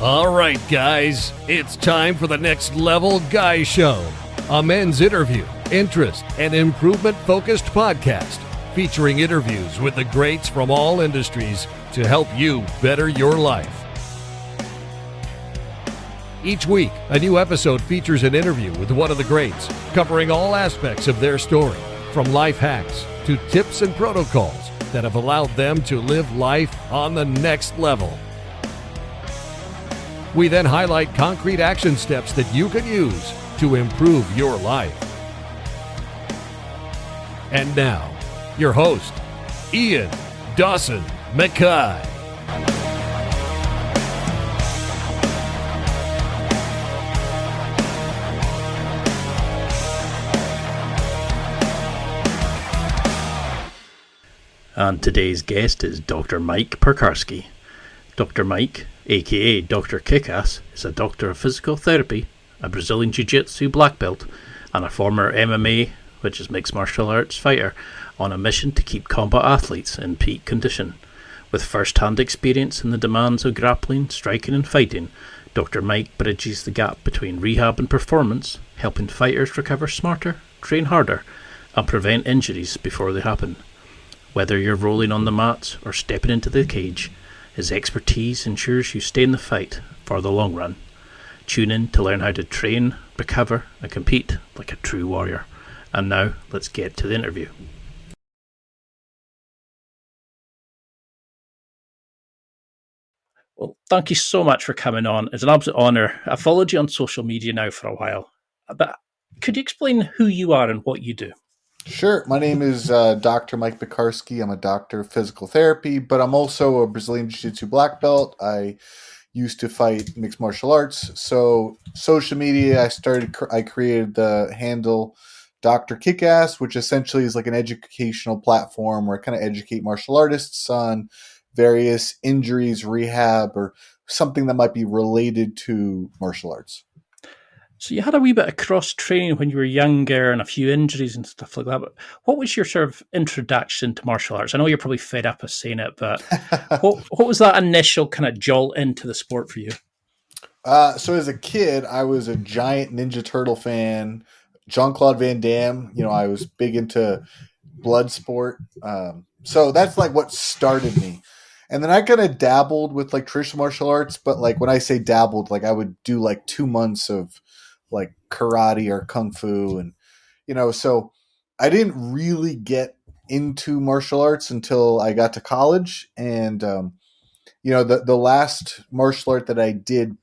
All right, guys, it's time for the Next Level Guy Show, a men's interview, interest, and improvement-focused podcast featuring interviews with the greats from all industries to help you better your life. Each week, a new episode features an interview with one of the greats, covering all aspects of their story, from life hacks to tips and protocols that have allowed them to live life on the next level. We then highlight concrete action steps that you can use to improve your life. And now, your host, Ian Dawson McKay. And today's guest is Dr. Mike Piekarski. Dr. Mike, aka Dr. Kickass, is a doctor of physical therapy, a Brazilian Jiu-Jitsu black belt, and a former MMA, which is mixed martial arts fighter, on a mission to keep combat athletes in peak condition. With first-hand experience in the demands of grappling, striking and fighting, Dr. Mike bridges the gap between rehab and performance, helping fighters recover smarter, train harder, and prevent injuries before they happen. Whether you're rolling on the mats or stepping into the cage, his expertise ensures you stay in the fight for the long run. Tune in to learn how to train, recover, and compete like a true warrior. And now, let's get to the interview. Well, thank you so much for coming on. It's an absolute honour. I've followed you on social media now for a while. But could you explain who you are and what you do? Sure. My name is Dr. Mike Piekarski. I'm a doctor of physical therapy, but I'm also a Brazilian Jiu-Jitsu black belt. I used to fight mixed martial arts. So social media, I created the handle Dr. Kickass, which essentially is like an educational platform where I kind of educate martial artists on various injuries, rehab, or something that might be related to martial arts. So you had a wee bit of cross-training when you were younger and a few injuries and stuff like that. But what was your sort of introduction to martial arts? I know you're probably fed up of saying it, but what was that initial kind of jolt into the sport for you? So as a kid, I was a giant Ninja Turtle fan. Jean-Claude Van Damme. I was big into blood sport. So that's like what started me. And then I kind of dabbled with like traditional martial arts, but like when I say dabbled, like I would do like 2 months of like karate or kung fu. And, so I didn't really get into martial arts until I got to college. And, the last martial art that I did,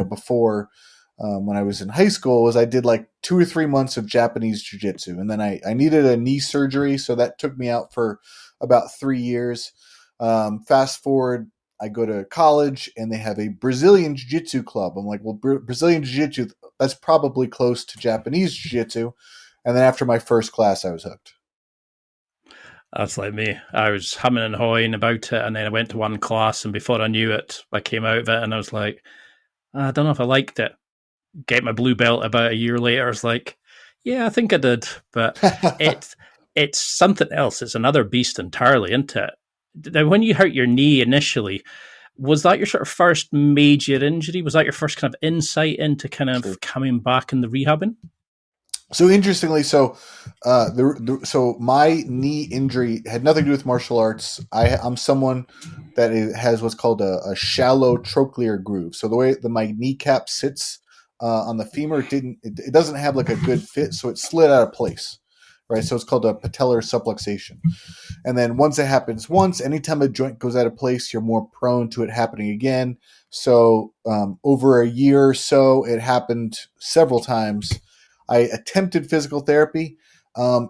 before when I was in high school was I did like 2 or 3 months of Japanese jiu-jitsu. And then I needed a knee surgery. So that took me out for about 3 years. Fast forward, I go to college and they have a Brazilian Jiu-Jitsu club. I'm like, well, Brazilian Jiu-Jitsu, that's probably close to Japanese Jiu-Jitsu. And then after my first class, I was hooked. That's like me. I was humming and hawing about it, and then I went to one class, and before I knew it, I came out of it, and I was like, I don't know if I liked it. Get my blue belt about a year later. I was like, yeah, I think I did. But it's something else. It's another beast entirely, isn't it? Now, when you hurt your knee initially, was that your sort of first major injury? Was that your first kind of insight into kind of Sure. coming back and the rehabbing? So interestingly, so my knee injury had nothing to do with martial arts. I'm someone that has what's called a shallow trochlear groove. So the way my kneecap sits on the femur, it doesn't have like a good fit, so it slid out of place, right? So it's called a patellar subluxation. And then once it happens anytime a joint goes out of place, you're more prone to it happening again. So over a year or so, it happened several times. I attempted physical therapy.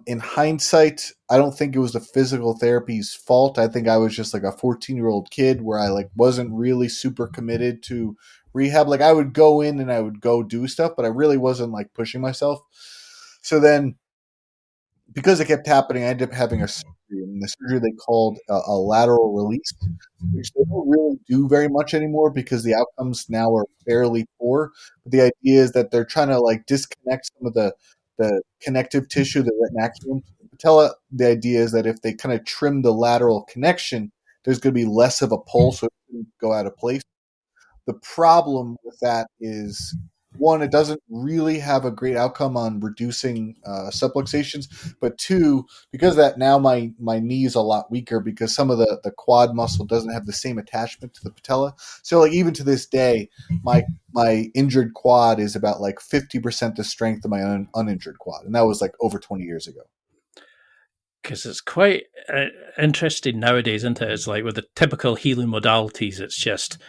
In hindsight, I don't think it was the physical therapy's fault. I think I was just like a 14-year-old kid where I like wasn't really super committed to rehab. Like I would go in and I would go do stuff, but I really wasn't like pushing myself. So then because it kept happening, I ended up having a surgery. And the surgery they called a lateral release, which they don't really do very much anymore because the outcomes now are fairly poor. But the idea is that they're trying to like disconnect some of the connective tissue, the retinaculum, patella. The idea is that if they kind of trim the lateral connection, there's going to be less of a pull, so it doesn't go out of place. The problem with that is, one, it doesn't really have a great outcome on reducing subluxations, but two, because of that, now my knee is a lot weaker because some of the quad muscle doesn't have the same attachment to the patella. So like even to this day, my injured quad is about like 50% the strength of my uninjured quad, and that was like over 20 years ago. Because it's quite interesting nowadays, isn't it? It's like with the typical healing modalities, it's just,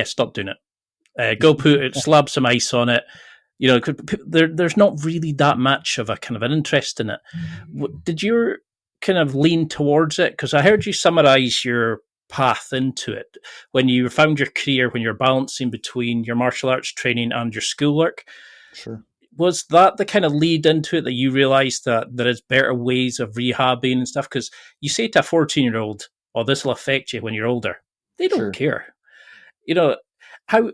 stop doing it. Go put it, slab some ice on it. You know, there's not really that much of a kind of an interest in it. Did you kind of lean towards it? Because I heard you summarize your path into it when you found your career, when you're balancing between your martial arts training and your schoolwork. Sure. Was that the kind of lead into it that you realized that there is better ways of rehabbing and stuff? Because you say to a 14-year-old, "Oh, this will affect you when you're older." They don't care. You know, how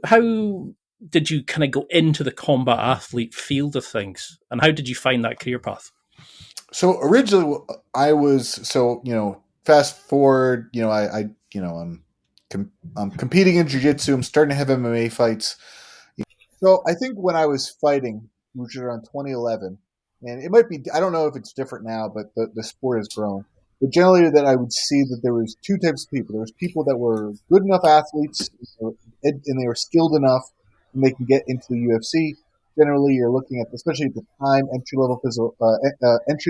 did you kind of go into the combat athlete field of things, and how did you find that career path? So originally, I was fast forward. I'm competing in jiu-jitsu. I'm starting to have MMA fights. So I think when I was fighting, which was around 2011, and it might be, I don't know if it's different now, but the sport has grown. But generally that I would see that there was two types of people. There was people that were good enough athletes and they were skilled enough and they can get into the UFC. Generally, you're looking at, especially at the time, entry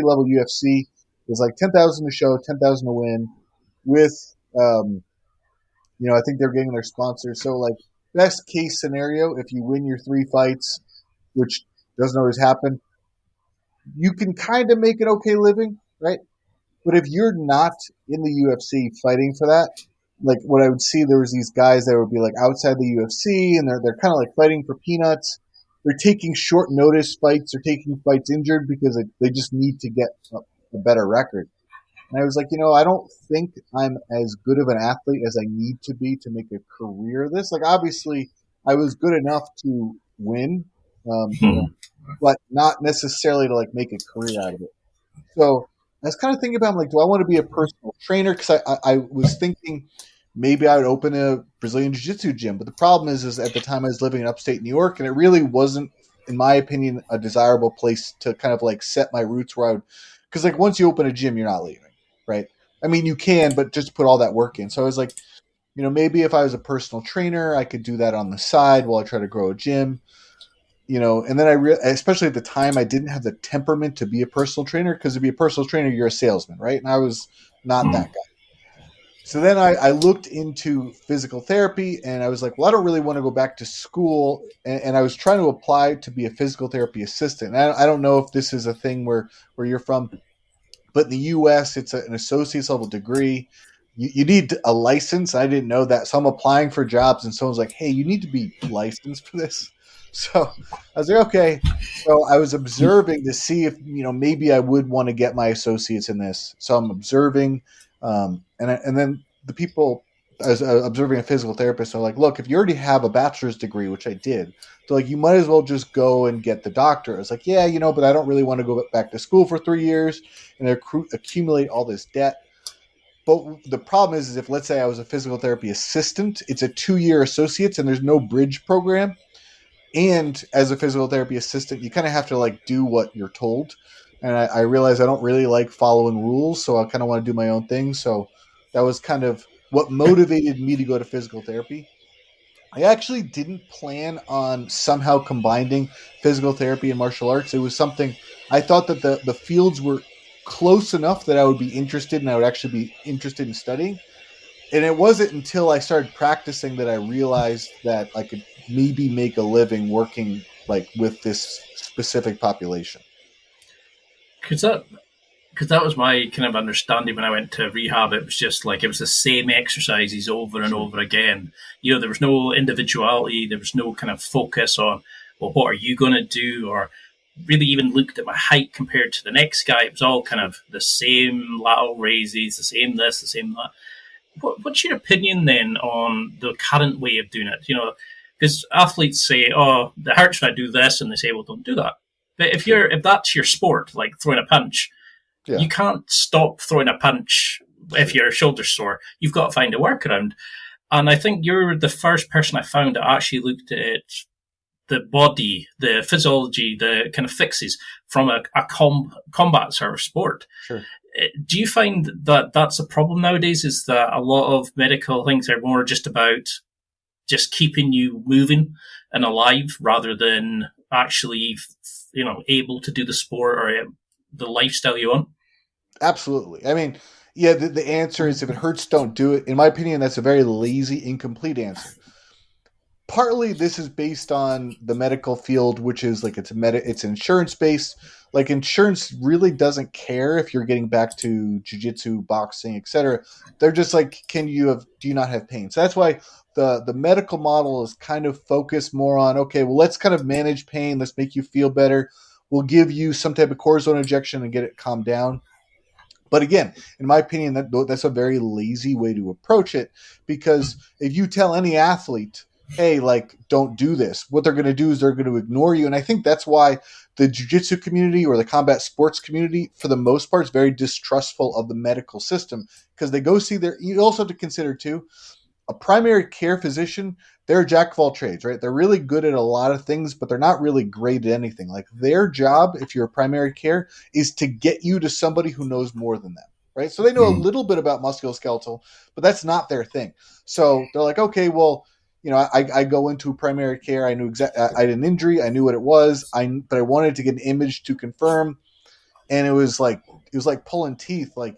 level UFC is like 10,000 to show, 10,000 to win with, I think they're getting their sponsors. So like best case scenario, if you win your 3 fights, which doesn't always happen, you can kind of make an okay living, right? But if you're not in the UFC fighting for that, like what I would see, there was these guys that would be like outside the UFC and they're kind of like fighting for peanuts. They're taking short notice fights or taking fights injured because they just need to get a better record. And I was like, I don't think I'm as good of an athlete as I need to be to make a career of this. Like, obviously, I was good enough to win, but not necessarily to like make a career out of it. So I was kind of thinking about, like, do I want to be a personal trainer? Because I was thinking maybe I would open a Brazilian Jiu-Jitsu gym. But the problem is at the time I was living in upstate New York, and it really wasn't, in my opinion, a desirable place to kind of like set my roots where I would. Because like once you open a gym, you're not leaving, right? I mean, you can, but just put all that work in. So I was like, maybe if I was a personal trainer, I could do that on the side while I try to grow a gym. And then especially at the time, I didn't have the temperament to be a personal trainer, because to be a personal trainer, you're a salesman, right? And I was not that guy. So then I looked into physical therapy, and I was like, well, I don't really want to go back to school. And I was trying to apply to be a physical therapy assistant. And I don't know if this is a thing where you're from, but in the U.S., it's an associate's level degree. You need a license. I didn't know that. So I'm applying for jobs, and someone's like, hey, you need to be licensed for this. So I was like, okay. So I was observing to see if, maybe I would want to get my associates in this. So I'm observing. And then the people, I was observing a physical therapist. Are like, look, if you already have a bachelor's degree, which I did, so like, you might as well just go and get the doctor. I was like, yeah, but I don't really want to go back to school for 3 years and accumulate all this debt. But the problem is if, let's say I was a physical therapy assistant, it's a 2-year associates and there's no bridge program. And as a physical therapy assistant, you kind of have to like do what you're told. And I realized I don't really like following rules, so I kind of want to do my own thing. So that was kind of what motivated me to go to physical therapy. I actually didn't plan on somehow combining physical therapy and martial arts. It was something I thought that the fields were close enough that I would be interested, and I would actually be interested in studying. And it wasn't until I started practicing that I realized that I could maybe make a living working like with this specific population. Because that was my kind of understanding when I went to rehab. It was just like it was the same exercises over and over again. There was no individuality. There was no kind of focus on, well, what are you going to do? Or really even looked at my height compared to the next guy. It was all kind of the same lateral raises, the same this, the same that. What's your opinion then on the current way of doing it? Because athletes say, "Oh, it hurts when I do this," and they say, "Well, don't do that." But if that's your sport, like throwing a punch, you can't stop throwing a punch if your shoulder's sore. You've got to find a workaround. And I think you're the first person I found that actually looked at the body, the physiology, the kind of fixes from a combat sort of sport. Sure. Do you find that that's a problem nowadays? Is that a lot of medical things are more just about just keeping you moving and alive rather than actually, able to do the sport or the lifestyle you want? Absolutely. I mean, yeah, the answer is if it hurts, don't do it. In my opinion, that's a very lazy, incomplete answer. Partly this is based on the medical field, which is like it's insurance based. Like insurance really doesn't care if you're getting back to jiu-jitsu, boxing, etc. They're just like, do you not have pain? So that's why the medical model is kind of focused more on, okay, well, let's kind of manage pain. Let's make you feel better. We'll give you some type of cortisone injection and get it calmed down. But again, in my opinion, that's a very lazy way to approach it, because if you tell any athlete, hey, like, don't do this, what they're going to do is they're going to ignore you. And I think that's why the jiu-jitsu community or the combat sports community, for the most part, is very distrustful of the medical system, because they go see you also have to consider too, a primary care physician, they're a jack of all trades, right? They're really good at a lot of things, but they're not really great at anything. Like their job, if you're a primary care, is to get you to somebody who knows more than them, right? So they know a little bit about musculoskeletal, but that's not their thing. So they're like, okay, well, I go into primary care. I knew I had an injury. I knew what it was. But I wanted to get an image to confirm, and it was like pulling teeth. Like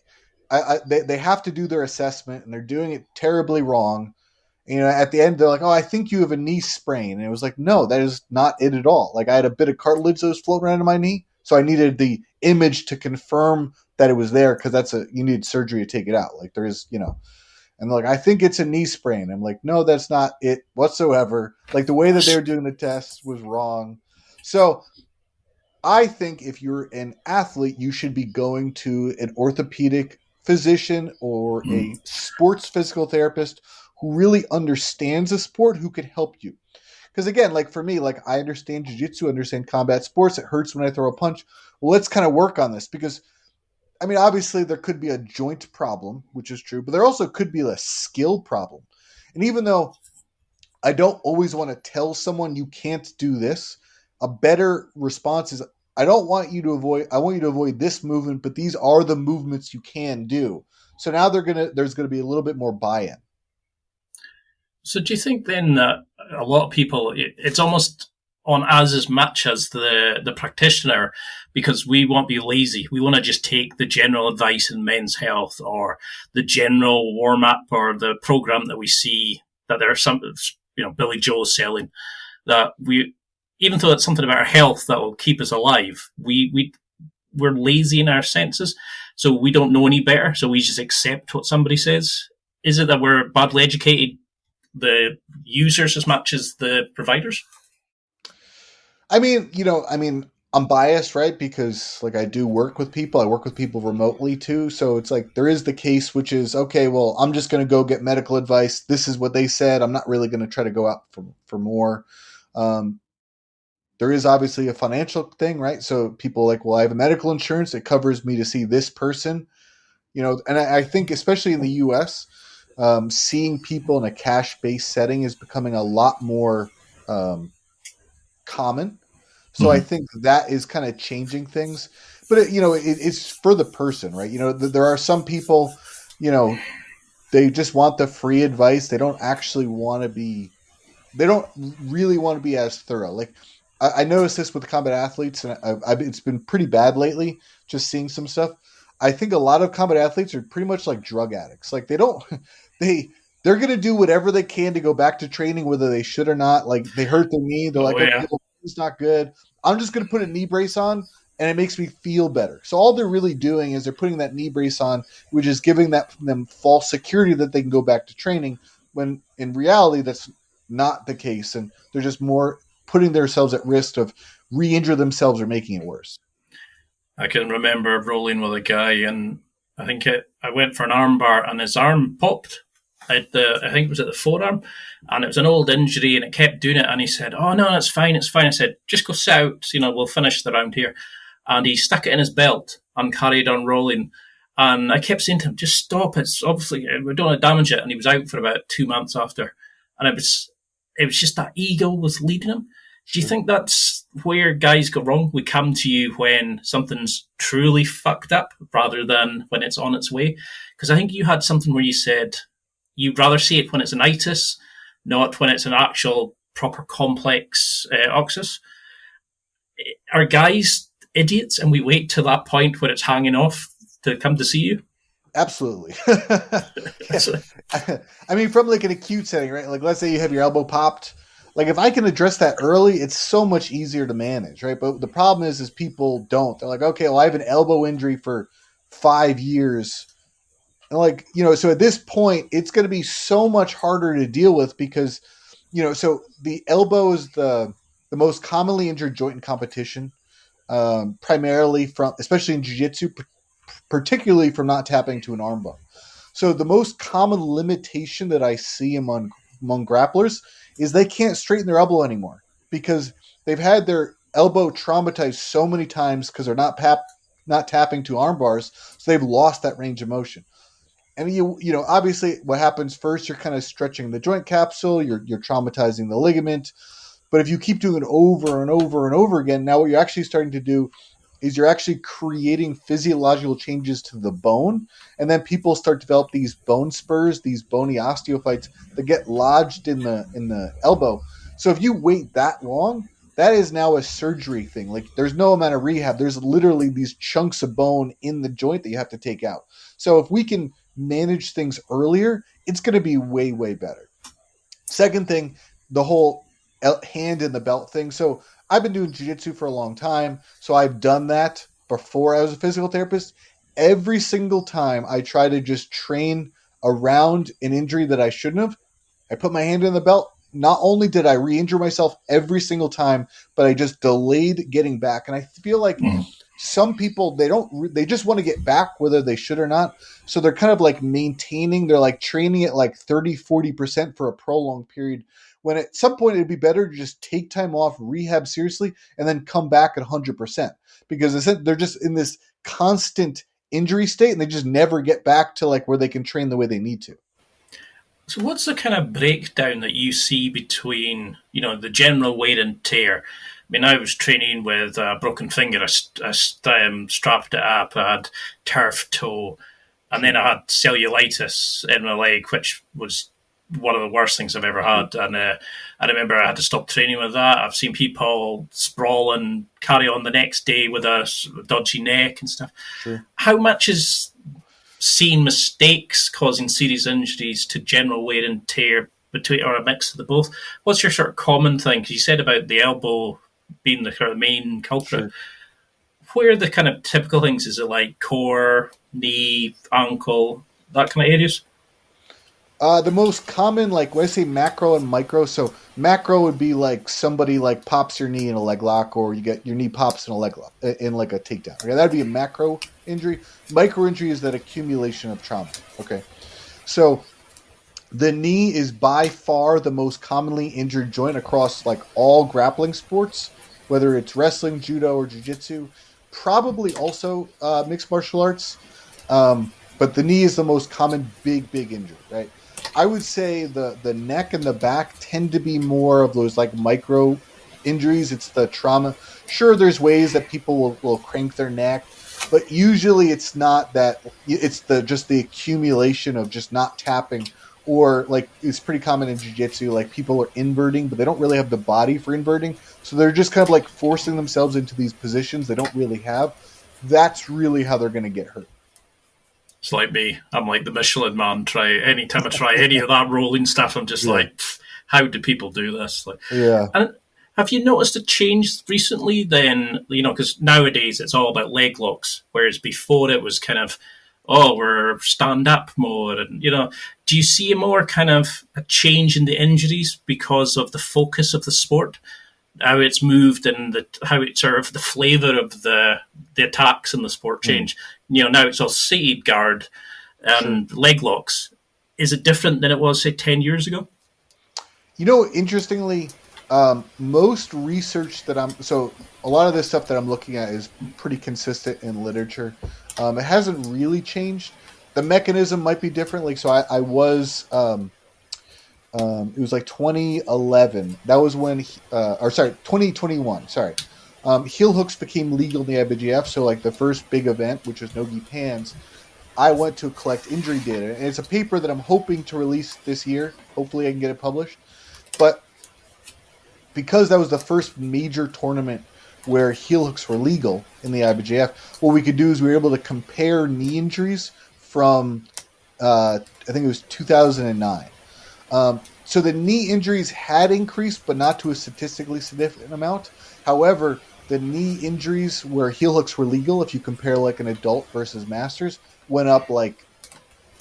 they have to do their assessment, and they're doing it terribly wrong. At the end, they're like, oh, I think you have a knee sprain. And it was like, no, that is not it at all. Like I had a bit of cartilage that was floating around in my knee. So I needed the image to confirm that it was there, because you need surgery to take it out. Like there is, and they're like, I think it's a knee sprain. I'm like, no, that's not it whatsoever. Like the way that they were doing the test was wrong. So I think if you're an athlete, you should be going to an orthopedic physician or a sports physical therapist who really understands the sport, who could help you. Because again, like for me, like I understand jiu-jitsu, understand combat sports. It hurts when I throw a punch. Well, let's kind of work on this, because I mean, obviously there could be a joint problem, which is true, but there also could be a skill problem. And even though I don't always want to tell someone you can't do this, a better response is, I want you to avoid this movement, but these are the movements you can do. So now there's going to be a little bit more buy-in. So do you think then that a lot of people, it's almost on us as much as the practitioner, because we won't be lazy. We want to just take the general advice in men's health or the general warm-up or the program that we see that there are some, Billy Joe's selling, that even though it's something about our health that will keep us alive, we're lazy in our senses. So we don't know any better. So we just accept what somebody says. Is it that we're badly educated, the users as much as the providers? I mean, I'm biased, right? Because like I do work with people. I work with people remotely too. So it's like there is the case, which is, okay, well, I'm just going to go get medical advice. This is what they said. I'm not really going to try to go out for more. There is obviously a financial thing, right? So people are like, well, I have a medical insurance. It covers me to see this person, and I think especially in the US, seeing people in a cash-based setting is becoming a lot more common. So I think that is kind of changing things, but it's for the person, right? There are some people, they just want the free advice. They don't really want to be as thorough. Like I noticed this with combat athletes, and it's been pretty bad lately, just seeing some stuff. I think a lot of combat athletes are pretty much like drug addicts. Like they're going to do whatever they can to go back to training, whether they should or not. Like they hurt their knee. They're okay, well, it's not good. I'm just going to put a knee brace on, and it makes me feel better. So all they're really doing is they're putting that knee brace on, which is giving them false security that they can go back to training, when in reality that's not the case. And they're just more putting themselves at risk of re-injure themselves or making it worse. I can remember rolling with a guy, and I think I went for an arm bar, and his arm popped I think it was at the forearm, and it was an old injury, and it kept doing it. And he said, "Oh no, it's fine, it's fine." I said, "Just go sit out, we'll finish the round here." And he stuck it in his belt and carried on rolling. And I kept saying to him, just stop. It's obviously, we don't want to damage it. And he was out for about 2 months after. And it was just that ego was leading him. Do you think that's where guys go wrong? We come to you when something's truly fucked up rather than when it's on its way. Because I think you had something where you said you'd rather see it when it's an itis, not when it's an actual proper complex oxus. Are guys idiots and we wait to that point where it's hanging off to come to see you? Absolutely. I mean, from like an acute setting, right? Like, let's say you have your elbow popped. Like, if I can address that early, it's so much easier to manage, right? But the problem is people don't. They're like, okay, well, I have an elbow injury for 5 years. And like, so at this point, it's going to be so much harder to deal with because, so the elbow is the most commonly injured joint in competition, primarily especially in Jiu-Jitsu, particularly from not tapping to an arm bar. So the most common limitation that I see among grapplers is they can't straighten their elbow anymore because they've had their elbow traumatized so many times because they're not tapping to arm bars, so they've lost that range of motion. And obviously what happens first, you're kind of stretching the joint capsule, you're traumatizing the ligament. But if you keep doing it over and over and over again, now what you're actually starting to do is you're actually creating physiological changes to the bone. And then people start to develop these bone spurs, these bony osteophytes that get lodged in the elbow. So if you wait that long, that is now a surgery thing. Like, there's no amount of rehab. There's literally these chunks of bone in the joint that you have to take out. So if we can manage things earlier, it's going to be way, way better. Second thing, the whole hand in the belt thing. So I've been doing jiu-jitsu for a long time, so I've done that before I was a physical therapist. Every single time I try to just train around an injury that I shouldn't have, I put my hand in the belt. Not only did I re-injure myself every single time, but I just delayed getting back. And I feel like some people, they just want to get back whether they should or not. So they're kind of like they're like training at like 30, 40% for a prolonged period. When at some point it'd be better to just take time off, rehab seriously, and then come back at 100%. Because they're just in this constant injury state and they just never get back to like where they can train the way they need to. So what's the kind of breakdown that you see between, the general wear and tear? I mean, I was training with a broken finger, I strapped it up, I had turf toe, and then I had cellulitis in my leg, which was one of the worst things I've ever had. And I remember I had to stop training with that. I've seen people sprawl and carry on the next day with a dodgy neck and stuff. Sure. How much is seeing mistakes causing serious injuries to general wear and tear or a mix of the both? What's your sort of common thing? Because you said about the elbow being the kind of main culprit. Sure. Where are the kind of typical things? Is it like core, knee, ankle, that kind of areas? The most common, like when I say macro and micro, so macro would be like somebody like pops your knee in a leg lock, or you get your knee pops in a leg lock, in like a takedown. Okay, that'd be a macro injury. Micro injury is that accumulation of trauma. Okay, so the knee is by far the most commonly injured joint across like all grappling sports, whether it's wrestling, judo, or jiu-jitsu. Probably also mixed martial arts, but the knee is the most common big injury, right? I would say the neck and the back tend to be more of those like micro injuries. It's the trauma. Sure, there's ways that people will crank their neck, but usually it's not that. It's just the accumulation of just not tapping, or like it's pretty common in jiu-jitsu, like people are inverting, but they don't really have the body for inverting. So they're just kind of like forcing themselves into these positions they don't really have. That's really how they're going to get hurt. It's like me. I'm like the Michelin man. Anytime I try any of that rolling stuff, I'm just like, how do people do this? Like, yeah. And have you noticed a change recently then? Because nowadays it's all about leg locks, whereas before it was kind of, we're stand up more. And, do you see a more kind of a change in the injuries because of the focus of the sport? How it's moved and how it's sort of the flavour of the attacks in the sport change. Now it's all seated guard and leg locks. Is it different than it was, say, 10 years ago? Interestingly, Most research that a lot of this stuff that I'm looking at is pretty consistent in literature. It hasn't really changed. The mechanism might be different. Like, so I was, it was like 2011. That was when, 2021. Sorry. Heel hooks became legal in the IBJJF. So like the first big event, which was no-gi pans, I went to collect injury data. And it's a paper that I'm hoping to release this year. Hopefully I can get it published. But because that was the first major tournament where heel hooks were legal in the IBJJF, what we could do is we were able to compare knee injuries from, I think it was 2009. So the knee injuries had increased, but not to a statistically significant amount. However, the knee injuries where heel hooks were legal, if you compare like an adult versus masters, went up like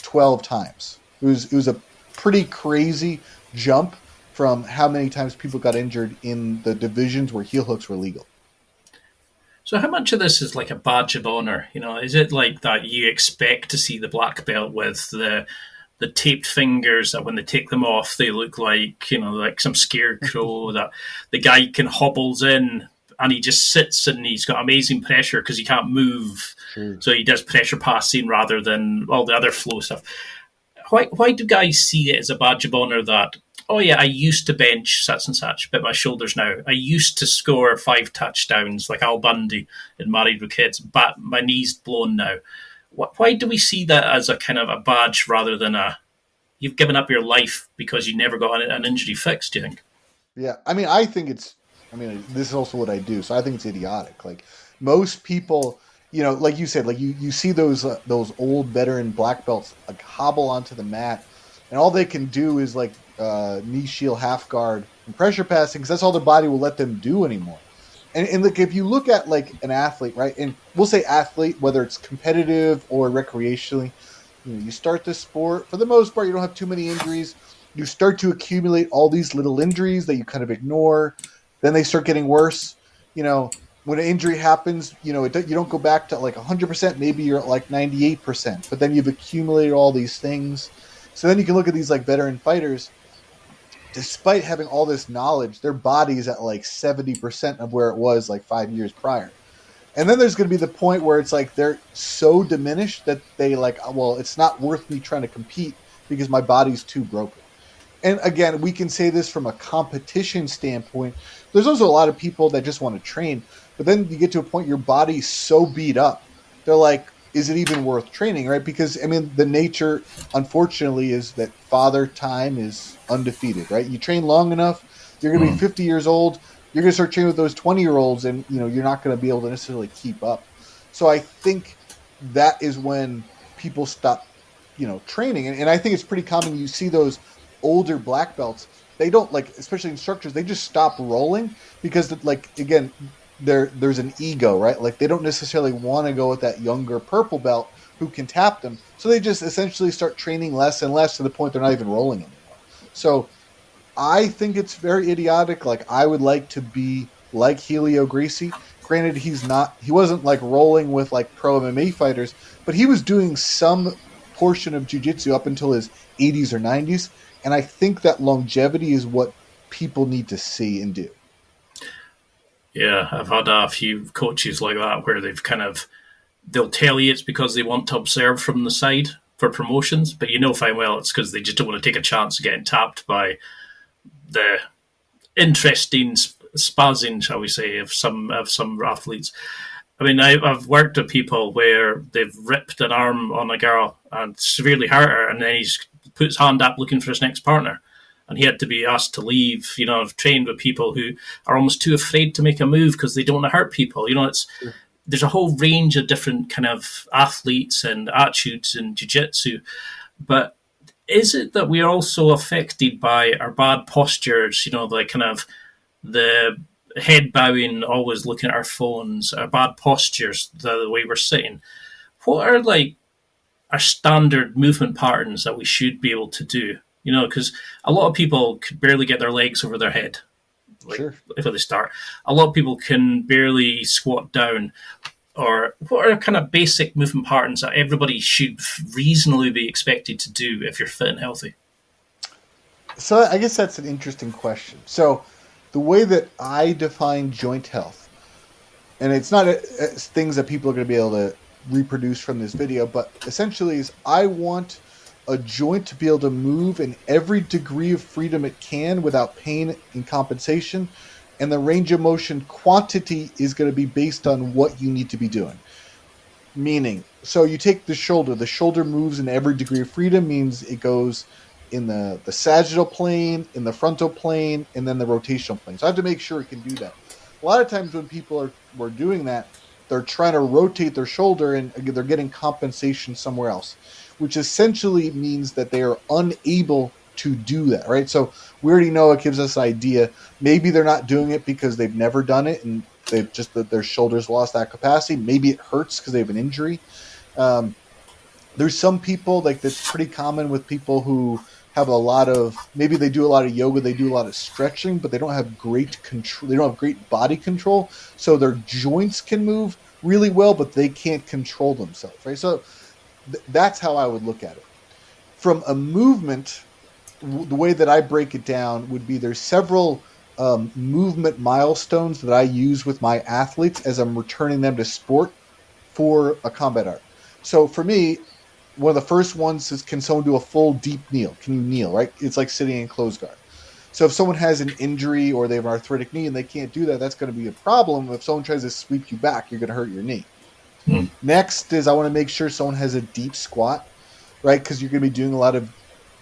12 times. It was a pretty crazy jump from how many times people got injured in the divisions where heel hooks were legal. So how much of this is like a badge of honor? Is it like that you expect to see the black belt with the taped fingers that when they take them off, they look like, like some scarecrow, that the guy can hobbles in and he just sits and he's got amazing pressure because he can't move. Sure. So he does pressure passing rather than all the other flow stuff. Why do guys see it as a badge of honor that, oh yeah, I used to bench such and such, but my shoulders now. I used to score 5 touchdowns like Al Bundy in Married with Kids, but my knee's blown now. Why do we see that as a kind of a badge rather than you've given up your life because you never got an injury fixed, do you think? Yeah, I think this is also what I do, so I think it's idiotic. Like, most people, like you said, like you see those old veteran black belts like hobble onto the mat, and all they can do is like knee shield, half guard, and pressure passing, because that's all their body will let them do anymore. And like, if you look at like an athlete, right, and we'll say athlete, whether it's competitive or recreationally, you start this sport, for the most part, you don't have too many injuries. You start to accumulate all these little injuries that you kind of ignore. Then they start getting worse. When an injury happens, you don't go back to like 100%. Maybe you're at like 98%. But then you've accumulated all these things. So then you can look at these like veteran fighters. Despite having all this knowledge, their body is at like 70% of where it was like 5 years prior. And then there's going to be the point where it's like they're so diminished that they like, well, it's not worth me trying to compete because my body's too broken. And again, we can say this from a competition standpoint. There's also a lot of people that just want to train, but then you get to a point your body's so beat up. They're like, is it even worth training, right? Because, the nature, unfortunately, is that father time is undefeated, right? You train long enough, you're going to be 50 years old, you're going to start training with those 20-year-olds, and, you're not going to be able to necessarily keep up. So I think that is when people stop, training. And I think it's pretty common. You see those older black belts, they don't, like, especially instructors, they just stop rolling because, like, again, there's an ego, right? Like, they don't necessarily want to go with that younger purple belt who can tap them. So they just essentially start training less and less to the point they're not even rolling anymore. So I think it's very idiotic. Like, I would like to be like Helio Gracie. Granted, he wasn't like rolling with like pro MMA fighters, but he was doing some portion of jiu-jitsu up until his 80s or 90s. And I think that longevity is what people need to see and do. Yeah, I've had a few coaches like that where they'll tell you it's because they want to observe from the side for promotions, but fine well it's because they just don't want to take a chance of getting tapped by the interesting spazzing, shall we say, of some athletes. I've worked with people where they've ripped an arm on a girl and severely hurt her, and then he's put his hand up looking for his next partner. And he had to be asked to leave. I've trained with people who are almost too afraid to make a move because they don't want to hurt people. There's a whole range of different kind of athletes and attitudes in jiu-jitsu. But is it that we're also affected by our bad postures, like kind of the head bowing, always looking at our phones, our bad postures, the way we're sitting? What are like our standard movement patterns that we should be able to do? Because a lot of people could barely get their legs over their head. Sure. If they start, a lot of people can barely squat down. Or what are kind of basic movement patterns that everybody should reasonably be expected to do if you're fit and healthy? So I guess that's an interesting question. So the way that I define joint health, and it's not things that people are going to be able to reproduce from this video, but essentially is I want a joint to be able to move in every degree of freedom it can without pain and compensation. And the range of motion quantity is going to be based on what you need to be doing. Meaning, so you take the shoulder moves in every degree of freedom, means it goes in the sagittal plane, in the frontal plane, and then the rotational plane. So I have to make sure it can do that. A lot of times when people were doing that, they're trying to rotate their shoulder and they're getting compensation somewhere else, which essentially means that they are unable to do that, right? So we already know it gives us an idea. Maybe they're not doing it because they've never done it and they've just that their shoulders lost that capacity. Maybe it hurts because they have an injury. There's some people, like that's pretty common with people who have a lot of, maybe they do a lot of yoga, they do a lot of stretching, but they don't have great control. They don't have great body control. So their joints can move really well, but they can't control themselves, right? So that's how I would look at it. From a movement, the way that I break it down would be there's several movement milestones that I use with my athletes as I'm returning them to sport for a combat art. So for me, one of the first ones is, can someone do a full deep kneel? Can you kneel, right? It's like sitting in closed guard. So if someone has an injury or they have an arthritic knee and they can't do that, that's going to be a problem. If someone tries to sweep you back, you're going to hurt your knee. Next is I want to make sure someone has a deep squat, right? Because you're going to be doing a lot of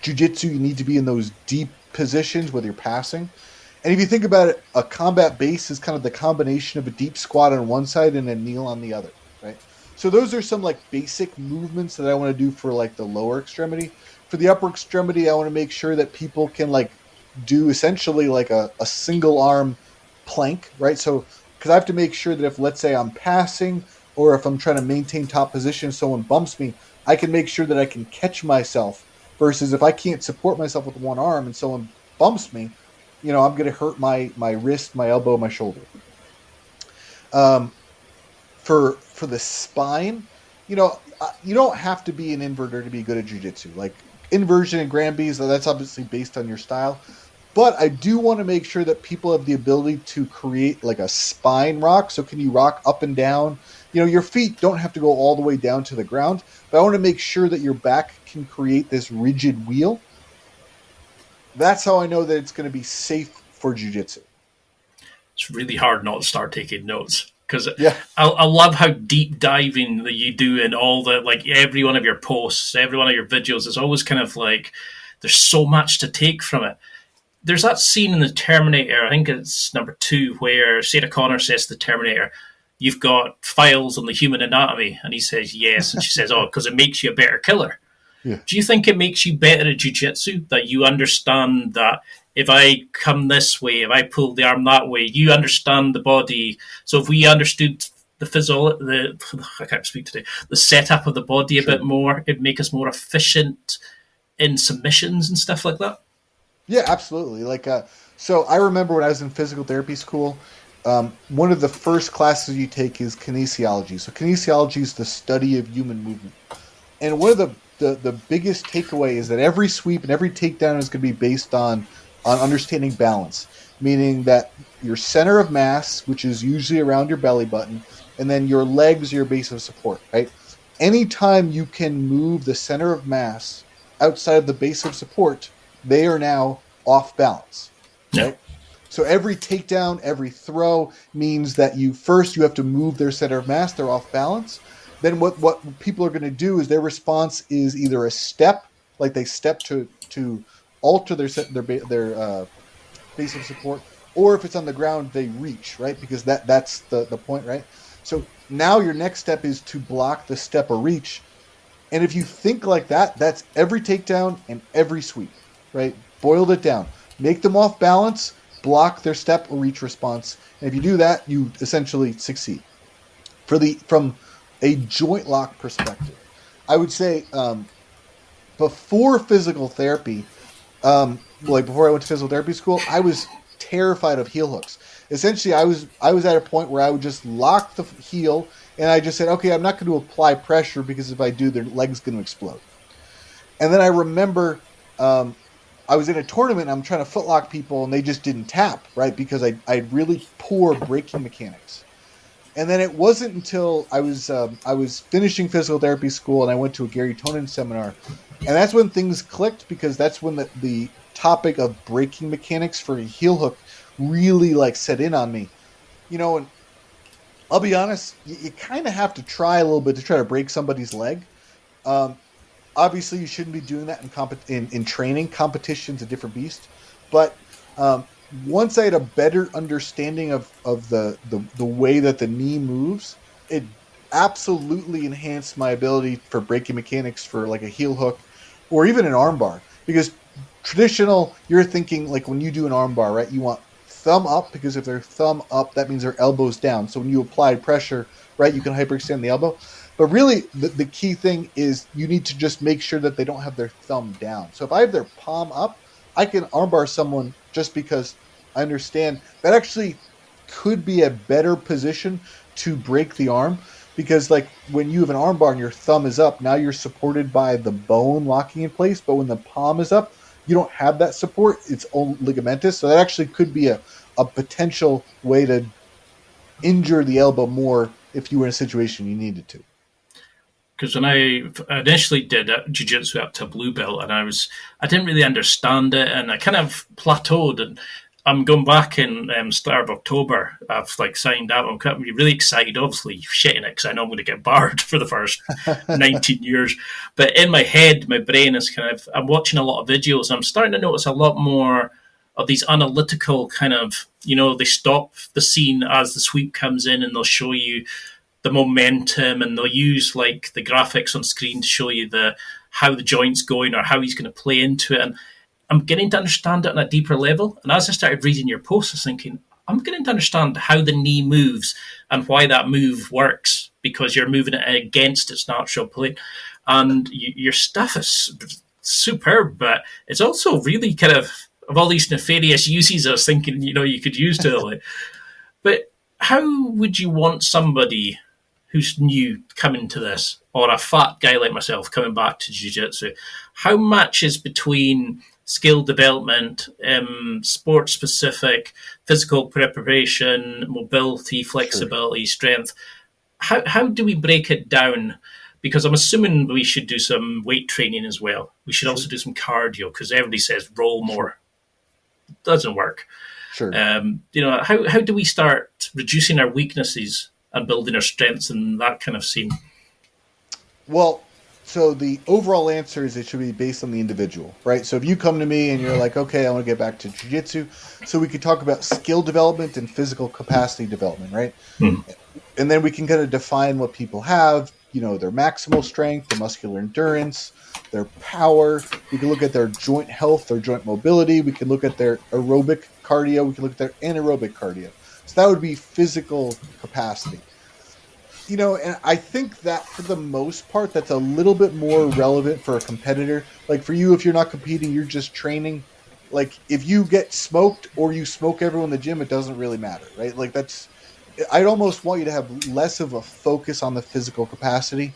Jiu-Jitsu. You need to be in those deep positions where you're passing. And if you think about it, a combat base is kind of the combination of a deep squat on one side and a kneel on the other, right? So those are some like basic movements that I want to do for like the lower extremity. For the upper extremity, I want to make sure that people can like do essentially like a single arm plank, right? So because I have to make sure that if, let's say, I'm passing or if I'm trying to maintain top position, someone bumps me, I can make sure that I can catch myself, versus if I can't support myself with one arm and someone bumps me, you know, I'm going to hurt my wrist, my elbow, my shoulder. For the spine, you know, you don't have to be an inverter to be good at jiu-jitsu. Like inversion and Granby's, that's obviously based on your style. But I do want to make sure that people have the ability to create like a spine rock. So can you rock up and down? You know, your feet don't have to go all the way down to the ground, but I want to make sure that your back can create this rigid wheel. That's how I know that it's going to be safe for jiu-jitsu. It's really hard not to start taking notes, because Yeah. I love how deep diving that you do in all the, like every one of your posts, every one of your videos. It's always kind of like there's so much to take from it. There's that scene in the Terminator, I think it's number 2, where Sarah Connor says to the Terminator, "You've got files on the human anatomy," and he says yes, and she says, "Oh, because it makes you a better killer." Yeah. Do you think it makes you better at jiu-jitsu, that you understand that if I come this way, if I pull the arm that way, you understand the body? So if we understood I can't speak today, the setup of the body a bit more, it'd make us more efficient in submissions and stuff like that? Yeah, absolutely. Like, so I remember when I was in physical therapy school, one of the first classes you take is kinesiology. So kinesiology is the study of human movement. And one of the biggest takeaway is that every sweep and every takedown is going to be based on understanding balance, meaning that your center of mass, which is usually around your belly button, and then your legs are your base of support, right? Anytime you can move the center of mass outside of the base of support, they are now off balance, right? Yeah. So every takedown, every throw means that you have to move their center of mass. They're off balance. Then what people are going to do is their response is either a step, like they step to alter their base of support, or if it's on the ground, they reach, right? Because that's the point, right? So now your next step is to block the step or reach. And if you think like that, that's every takedown and every sweep, right? Boiled it down. Make them off balance, block their step or reach response. And if you do that, you essentially succeed. From a joint lock perspective, I would say before physical therapy, before I went to physical therapy school, I was terrified of heel hooks. Essentially, I was at a point where I would just lock the heel, and I just said, okay, I'm not going to apply pressure because if I do, their leg's going to explode. And then I remember I I was in a tournament, I'm trying to footlock people, and they just didn't tap, right? Because I had really poor breaking mechanics. And then it wasn't until I was finishing physical therapy school and I went to a Gary Tonin seminar, and that's when things clicked, because that's when the topic of breaking mechanics for a heel hook really like set in on me. And I'll be honest, you kind of have to try a little bit to try to break somebody's leg. Obviously, you shouldn't be doing that in training. Competition's a different beast. But once I had a better understanding of the way that the knee moves, it absolutely enhanced my ability for breaking mechanics for like a heel hook or even an arm bar. Because traditional, you're thinking like when you do an arm bar, right? You want thumb up, because if they're thumb up, that means their elbow's down. So when you apply pressure, right, you can hyperextend the elbow. But really, the key thing is you need to just make sure that they don't have their thumb down. So if I have their palm up, I can armbar someone just because I understand that actually could be a better position to break the arm. Because like when you have an armbar and your thumb is up, now you're supported by the bone locking in place. But when the palm is up, you don't have that support. It's all ligamentous. So that actually could be a potential way to injure the elbow more if you were in a situation you needed to. Because when I initially did Jiu-Jitsu up to blue belt, and I didn't really understand it, and I kind of plateaued, and I'm going back in start of October. I've like signed up. I'm really excited, obviously shitting it, because I know I'm going to get barred for the first 19 years. But in my head, my brain is I'm watching a lot of videos, and I'm starting to notice a lot more of these analytical kind of, they stop the scene as the sweep comes in, and they'll show you the momentum, and they'll use like the graphics on screen to show you how the joint's going or how he's going to play into it. And I'm getting to understand it on a deeper level. And as I started reading your posts, I was thinking, I'm getting to understand how the knee moves and why that move works, because you're moving it against its natural plane. And your stuff is superb, but it's also really kind of all these nefarious uses I was thinking, you could use to it. But how would you want somebody who's new coming to this, or a fat guy like myself coming back to jiu-jitsu, how much is between skill development, sport-specific, physical preparation, mobility, flexibility, strength? How do we break it down? Because I'm assuming we should do some weight training as well. We should also do some cardio, because everybody says roll more. It doesn't work. Sure. How do we start reducing our weaknesses and building our strengths in that kind of scene? Well, so the overall answer is it should be based on the individual, right? So if you come to me and you're like, okay, I want to get back to jiu-jitsu, so we could talk about skill development and physical capacity development, right? Mm-hmm. And then we can kind of define what people have, their maximal strength, their muscular endurance, their power. We can look at their joint health, their joint mobility. We can look at their aerobic cardio. We can look at their anaerobic cardio. So that would be physical capacity. And I think that for the most part, that's a little bit more relevant for a competitor. Like for you, if you're not competing, you're just training. Like if you get smoked or you smoke everyone in the gym, it doesn't really matter, right? Like I'd almost want you to have less of a focus on the physical capacity.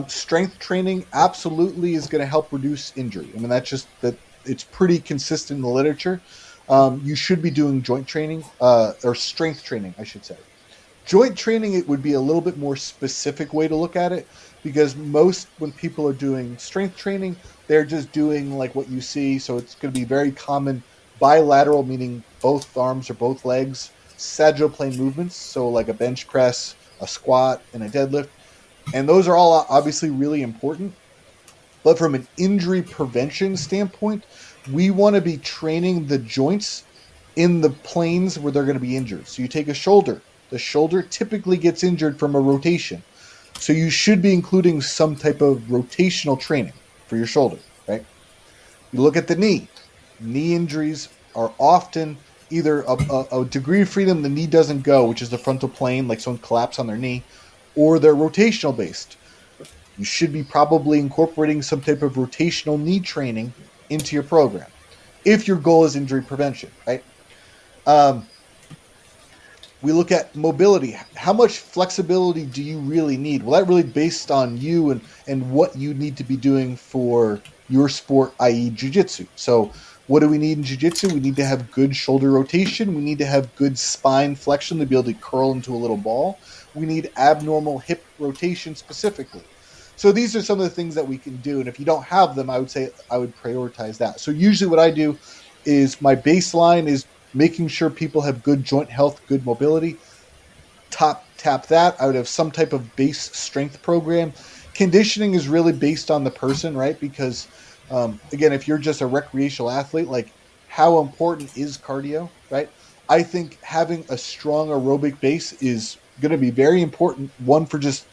Strength training absolutely is going to help reduce injury. I mean, that's just that it's pretty consistent in the literature. You should be doing joint training or strength training, I should say. Joint training, it would be a little bit more specific way to look at it, because when people are doing strength training, they're just doing like what you see. So it's going to be very common bilateral, meaning both arms or both legs, sagittal plane movements. So like a bench press, a squat, and a deadlift. And those are all obviously really important. But from an injury prevention standpoint, we want to be training the joints in the planes where they're going to be injured. So you take a shoulder. The shoulder typically gets injured from a rotation. So you should be including some type of rotational training for your shoulder, right? You look at the knee. Knee injuries are often either a degree of freedom, the knee doesn't go, which is the frontal plane, like someone collapsed on their knee, or they're rotational based. You should be probably incorporating some type of rotational knee training into your program if your goal is injury prevention, right? We look at mobility. How much flexibility do you really need? Well, that really based on you and what you need to be doing for your sport, i.e. jiu-jitsu. So What do we need in jiu-jitsu? We need to have good shoulder rotation. We need to have good spine flexion to be able to curl into a little ball. We need abnormal hip rotation specifically. So these are some of the things that we can do. And if you don't have them, I would say I would prioritize that. So usually what I do is my baseline is making sure people have good joint health, good mobility. Tap that. I would have some type of base strength program. Conditioning is really based on the person, right? Because again, if you're just a recreational athlete, like how important is cardio, right? I think having a strong aerobic base is going to be very important. One, for just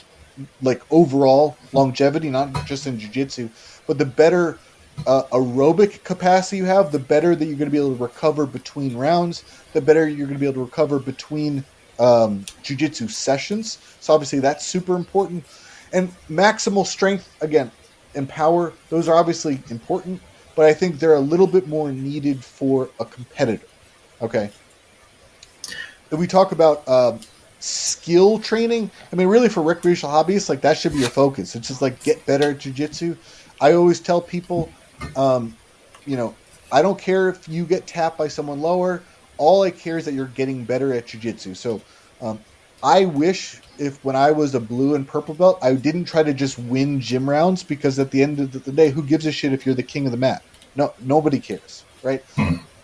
like overall longevity, not just in jiu-jitsu, but the better aerobic capacity you have, the better that you're going to be able to recover between rounds, the better you're going to be able to recover between jiu-jitsu sessions. So obviously that's super important. And maximal strength, again, and power, those are obviously important, but I think they're a little bit more needed for a competitor. Okay. If we talk about skill training, I mean, really for recreational hobbyists, like that should be your focus. It's just like get better at jiu-jitsu. I always tell people, I don't care if you get tapped by someone lower. All I care is that you're getting better at jiu-jitsu. So I wish if when I was a blue and purple belt, I didn't try to just win gym rounds, because at the end of the day, who gives a shit if you're the king of the mat? No, nobody cares, right?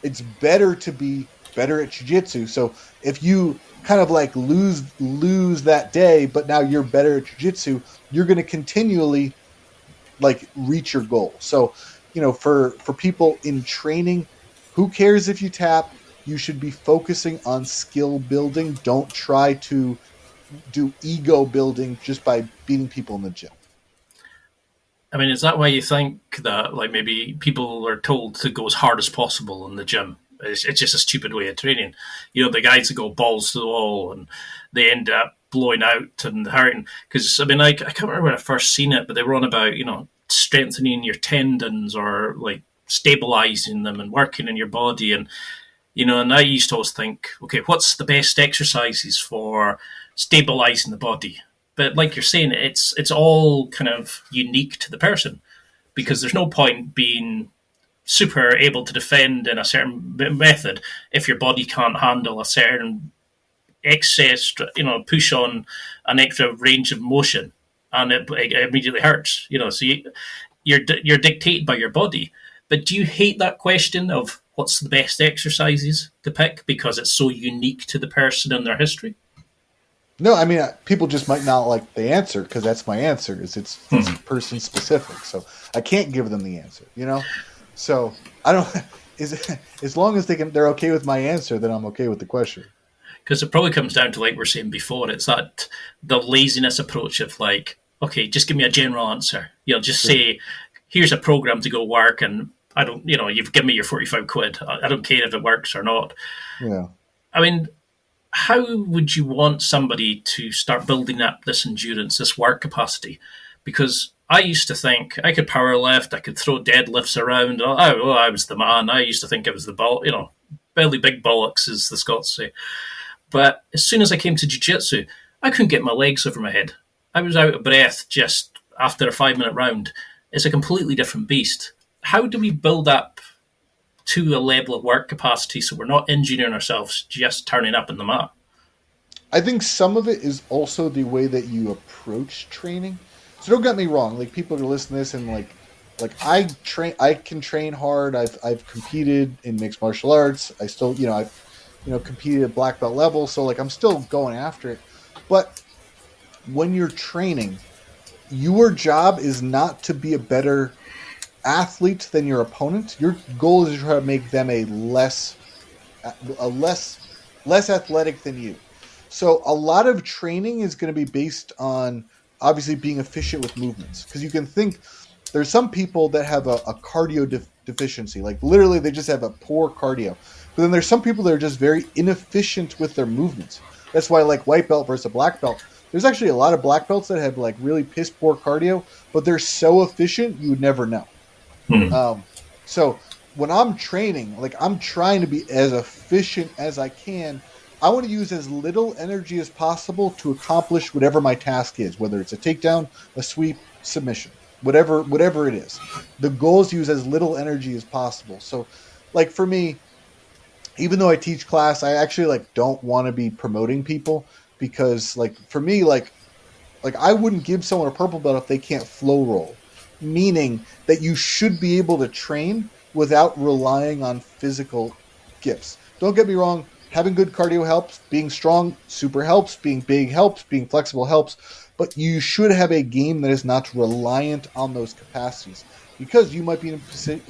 It's better to be better at jiu-jitsu. So if you kind of like lose that day, but now you're better at jiu-jitsu, you're going to continually like reach your goal. So, for people in training, who cares if you tap? You should be focusing on skill building. Don't try to do ego building just by beating people in the gym. I mean, is that why you think that, like, maybe people are told to go as hard as possible in the gym? It's just a stupid way of training. The guys that go balls to the wall and they end up blowing out and hurting. Because, I mean, I can't remember when I first seen it, but they were on about, strengthening your tendons or, like, stabilizing them and working in your body. And I used to always think, okay, what's the best exercises for stabilizing the body? But like you're saying, it's all kind of unique to the person, because there's no point being super able to defend in a certain method if your body can't handle a certain excess, push on an extra range of motion, and it immediately hurts. So you're dictated by your body. But do you hate that question of what's the best exercises to pick because it's so unique to the person and their history? No, I mean, people just might not like the answer, because that's my answer, is it's person specific. So I can't give them the answer, So I don't. As long as they're okay with my answer, then I'm okay with the question. Because it probably comes down to, like we're saying before, it's that the laziness approach of like, okay, just give me a general answer. Just say, here's a program to go work, and I don't, you've given me your 45 quid. I don't care if it works or not. Yeah. I mean, how would you want somebody to start building up this endurance, this work capacity? Because I used to think I could power lift, I could throw deadlifts around. I was the man. I used to think I was the ball, belly big bollocks, as the Scots say. But as soon as I came to jiu-jitsu, I couldn't get my legs over my head. I was out of breath just after a 5-minute round. It's a completely different beast. How do we build up to a level of work capacity so we're not injuring ourselves just turning up in the mat? I think some of it is also the way that you approach training. So don't get me wrong. Like, people are listening to this and like I can train hard. I've competed in mixed martial arts. I still, I've competed at black belt level. So like I'm still going after it. But when you're training, your job is not to be a better athlete than your opponent. Your goal is to try to make them a less athletic than you. So a lot of training is going to be based on obviously being efficient with movements, because you can think there's some people that have a cardio deficiency, like literally they just have a poor cardio. But then there's some people that are just very inefficient with their movements. That's why, like, white belt versus black belt, there's actually a lot of black belts that have like really piss poor cardio, but they're so efficient you would never know. So when I'm training, like, I'm trying to be as efficient as I can. I want to use as little energy as possible to accomplish whatever my task is, whether it's a takedown, a sweep, submission, whatever it is. The goal is to use as little energy as possible. So like for me, even though I teach class, I actually like don't want to be promoting people because like for me, like I wouldn't give someone a purple belt if they can't flow roll, meaning that you should be able to train without relying on physical gifts. Don't get me wrong, having good cardio helps, being strong super helps, being big helps, being flexible helps, but you should have a game that is not reliant on those capacities because you might be in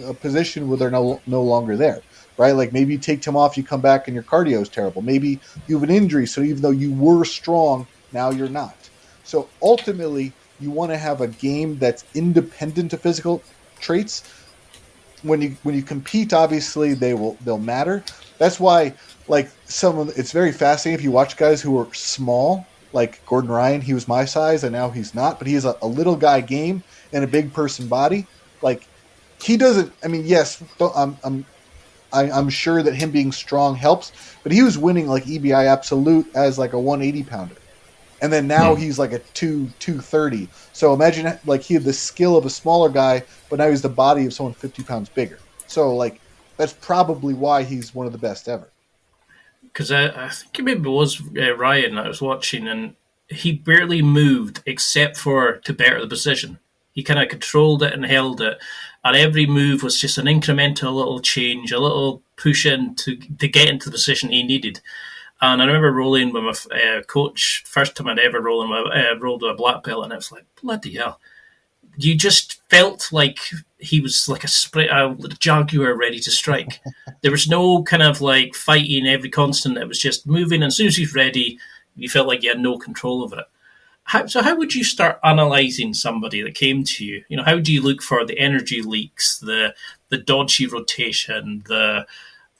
a position where they're no longer there, right? Like maybe you take time off, you come back and your cardio is terrible. Maybe you have an injury, so even though you were strong, now you're not. So ultimately, you want to have a game that's independent of physical traits. When you compete, obviously they'll matter. That's why like it's very fascinating if you watch guys who are small, like Gordon Ryan. He was my size, and now he's not, but he has a little guy game and a big person body. Like he doesn't. I mean, yes, I'm sure that him being strong helps, but he was winning like EBI Absolute as like a 180 pounder. And then now he's like a 230. So imagine like he had the skill of a smaller guy, but now he's the body of someone 50 pounds bigger. So like that's probably why he's one of the best ever. Because I think it maybe was Ryan I was watching, and he barely moved except for to better the position. He kind of controlled it and held it, and every move was just an incremental little change, a little push in to get into the position he needed. And I remember rolling with my coach, first time I'd ever rolled with a black belt, and it was like, bloody hell. You just felt like he was like a jaguar ready to strike. There was no kind of like fighting every constant. It was just moving, and as soon as he's ready, you felt like you had no control over it. How would you start analysing somebody that came to you? You know, how do you look for the energy leaks, the dodgy rotation, the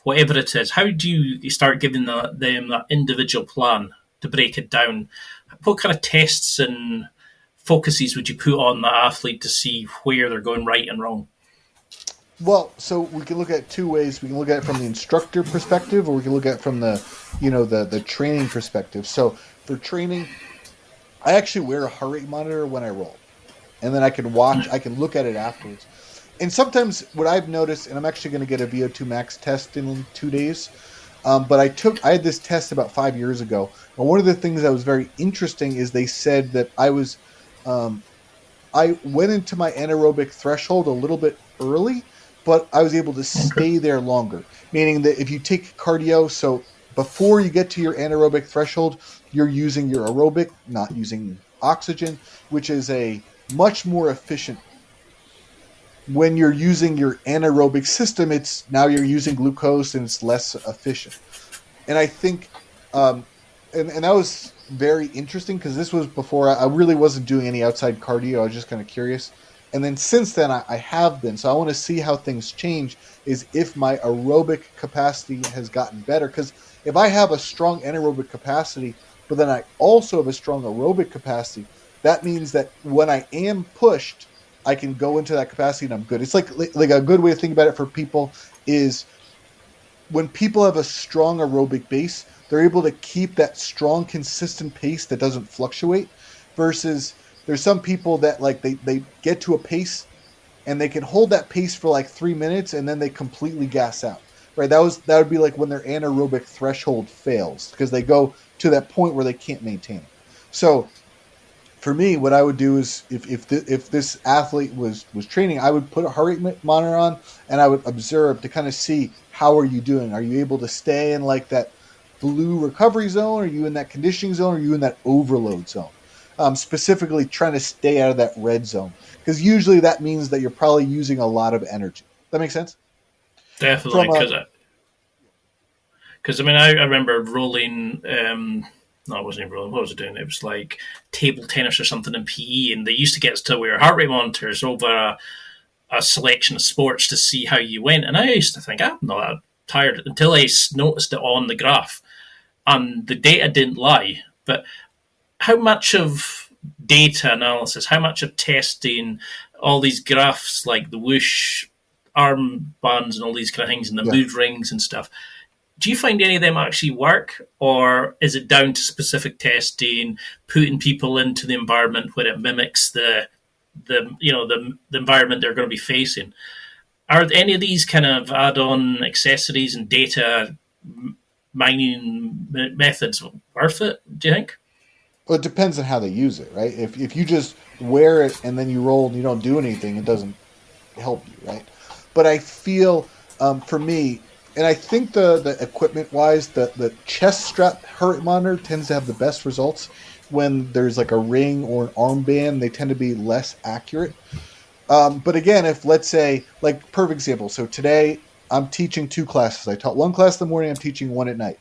whatever it is? How do you start giving them that individual plan to break it down? What kind of tests and focuses would you put on that athlete to see where they're going right and wrong? Well, so we can look at two ways. We can look at it from the instructor perspective, or we can look at it from the training perspective. So for training, I actually wear a heart rate monitor when I roll, and then I can look at it afterwards. And sometimes what I've noticed, and I'm actually going to get a VO2 max test in 2 days, but I had this test about 5 years ago, and one of the things that was very interesting is they said that I went into my anaerobic threshold a little bit early, but I was able to stay there longer. Meaning that if you take cardio, so before you get to your anaerobic threshold, you're using your aerobic, not using oxygen, which is a much more efficient. When you're using your anaerobic system, now you're using glucose and it's less efficient. And I think, and that was very interesting because this was before I really wasn't doing any outside cardio. I was just kind of curious. And then since then I have been. So I want to see how things change, is if my aerobic capacity has gotten better. Because if I have a strong anaerobic capacity, but then I also have a strong aerobic capacity, that means that when I am pushed, I can go into that capacity and I'm good. It's like a good way to think about it for people is when people have a strong aerobic base, they're able to keep that strong, consistent pace that doesn't fluctuate, versus there's some people that like they get to a pace and they can hold that pace for like 3 minutes and then they completely gas out. Right? That would be like when their anaerobic threshold fails because they go to that point where they can't maintain it. So for me, what I would do is if this athlete was training, I would put a heart rate monitor on and I would observe to kind of see how are you doing. Are you able to stay in like that blue recovery zone? Are you in that conditioning zone? Are you in that overload zone? Specifically trying to stay out of that red zone, because usually that means that you're probably using a lot of energy. That makes sense? Definitely, because I mean I remember rolling. No, it wasn't even rolling. What was I doing? It was like table tennis or something in PE, and they used to get us to wear heart rate monitors over a selection of sports to see how you went. And I used to think, I'm not that tired until I noticed it on the graph, and the data didn't lie. But how much of data analysis, how much of testing, all these graphs like the whoosh armbands and all these kind of things and the mood rings and stuff, do you find any of them actually work, or is it down to specific testing, putting people into the environment where it mimics the environment they're going to be facing? Are any of these kind of add-on accessories and data mining methods worth it, do you think? Well, it depends on how they use it, right? If you just wear it and then you roll and you don't do anything, it doesn't help you, right? But I feel, for me, and I think the equipment wise, the chest strap heart monitor tends to have the best results. When there's like a ring or an armband, they tend to be less accurate. But again, if let's say, like, perfect example. So today I'm teaching 2 classes. I taught 1 class in the morning. I'm teaching 1 at night.